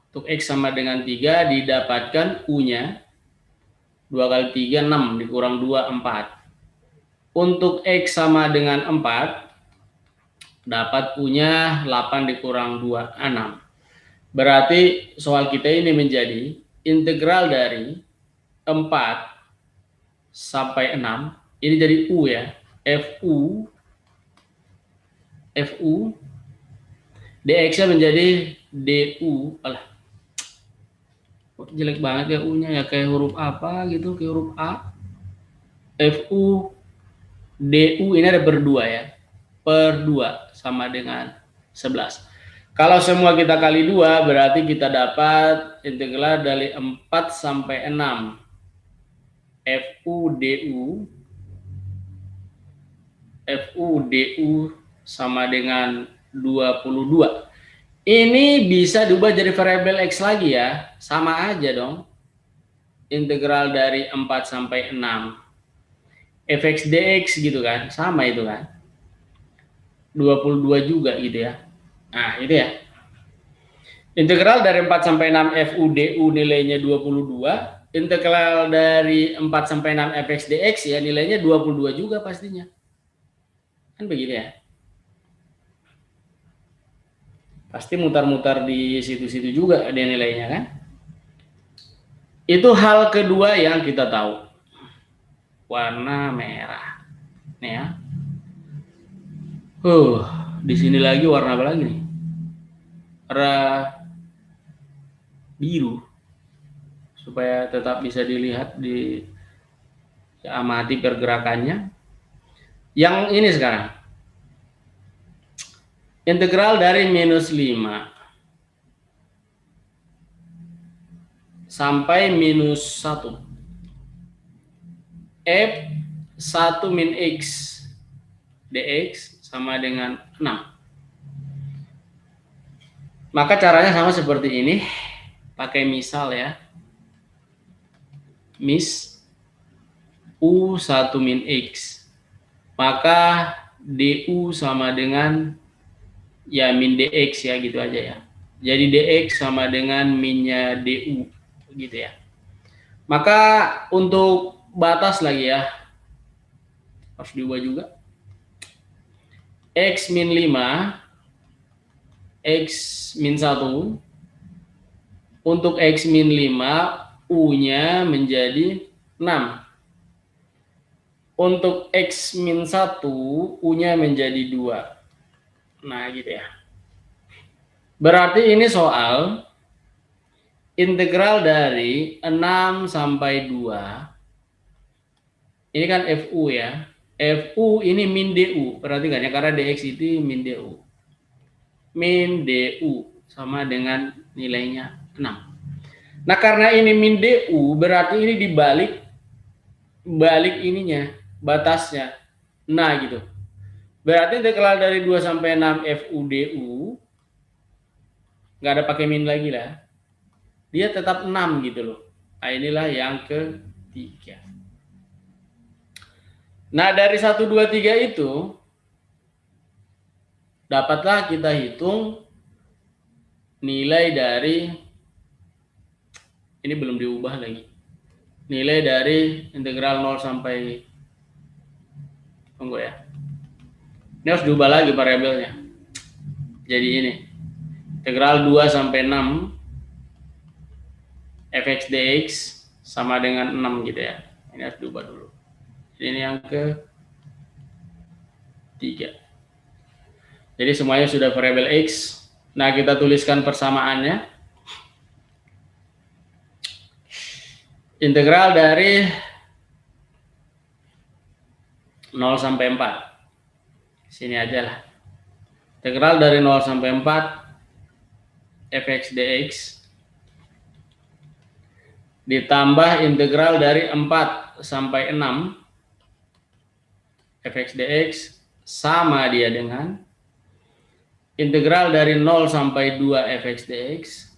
Untuk X sama dengan 3 didapatkan U-nya 2 kali 3, 6, dikurang 2, 4. Untuk X sama dengan 4, dapat U-nya 8 dikurang 2, 6. Berarti soal kita ini menjadi integral dari 4 sampai 6. Ini jadi U ya. FU dx-nya menjadi du. Alah, kok jelek banget ya U-nya ya, kayak huruf apa gitu, kayak huruf A. FU du ini ada per 2 ya. Per 2 sama dengan 11. Kalau semua kita kali 2 berarti kita dapat integral dari 4 sampai 6. FU du sama dengan 22. Ini bisa diubah jadi variabel X lagi ya. Sama aja dong. Integral dari 4 sampai 6. Fx dx gitu kan. Sama itu kan. 22 juga gitu ya. Nah, itu ya. Integral dari 4 sampai 6 FU du nilainya 22. Integral dari 4 sampai 6 fx dx ya nilainya 22 juga pastinya. Kan begitu ya. Pasti mutar-mutar di situ-situ juga ada nilainya kan. Itu hal kedua yang kita tahu. Warna merah. Nih ya. Di sini lagi warna apa lagi nih? Warna biru. Supaya tetap bisa dilihat amati pergerakannya. Yang ini sekarang. Integral dari minus 5 sampai minus 1. F 1 min X dx sama dengan 6. Maka caranya sama seperti ini. Pakai misal ya. Mis U 1 min X. Maka du sama dengan ya min dx ya gitu aja ya. Jadi dx sama dengan minnya du gitu ya. Maka untuk batas lagi ya harus diubah juga. X min 5 X min 1. Untuk X min 5 U-nya menjadi 6. Untuk X min 1 U-nya menjadi 2. Nah gitu ya. Berarti ini soal integral dari 6 sampai 2. Ini kan FU ya. FU ini min DU. Perhatikan ya, karena DX itu min DU. Min DU sama dengan nilainya 6. Nah karena ini min DU berarti ini dibalik ininya, batasnya. Nah gitu. Berarti integral dari 2 sampai 6 FU DU nggak ada pakai min lagi lah. Dia tetap 6 gitu loh. Nah, inilah yang ketiga. Nah, dari 1, 2, 3 itu dapatlah kita hitung nilai dari, ini belum diubah lagi, nilai dari integral 0 sampai, tunggu ya, ini harus diubah lagi variabelnya. Jadi ini integral 2 sampai 6 fx dx sama dengan 6 gitu ya. Ini harus diubah dulu. Jadi ini yang ketiga. Jadi semuanya sudah variabel x. Nah, kita tuliskan persamaannya. Integral dari 0 sampai 4. Sini aja lah. Integral dari 0 sampai 4 fx dx ditambah integral dari 4 sampai 6 fx dx sama dia dengan integral dari 0 sampai 2 fx dx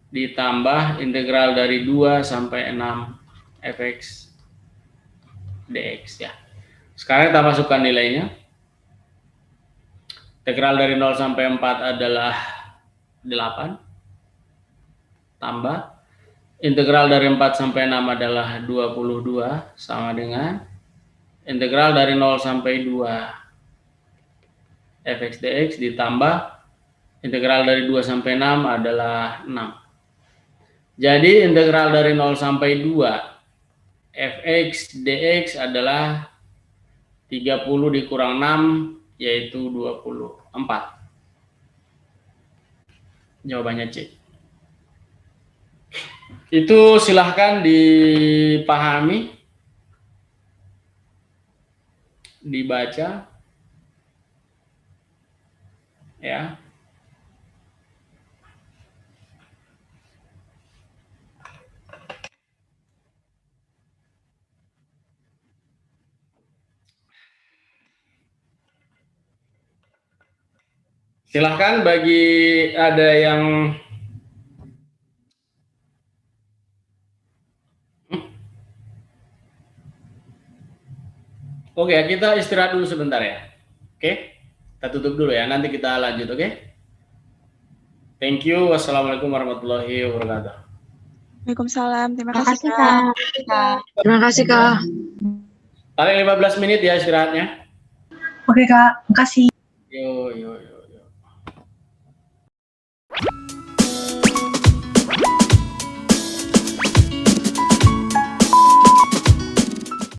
ditambah integral dari 2 sampai 6 fx dx ya. Sekarang kita masukkan nilainya. Integral dari 0 sampai 4 adalah 8 tambah integral dari 4 sampai 6 adalah 22 sama dengan integral dari 0 sampai 2 fx dx ditambah integral dari 2 sampai 6 adalah 6. Jadi integral dari 0 sampai 2 fx dx adalah 30 dikurang 6 yaitu 24. Jawabannya C. Itu silahkan dipahami, dibaca, ya. Silahkan bagi ada yang Oke, kita istirahat dulu sebentar ya. Oke, kita tutup dulu ya. Nanti kita lanjut, oke? Thank you. Wassalamualaikum warahmatullahi wabarakatuh. Waalaikumsalam. Terima kasih, Kak. Terima kasih, Kak. Paling 15 menit ya istirahatnya. Oke, Kak. Makasih. Yo.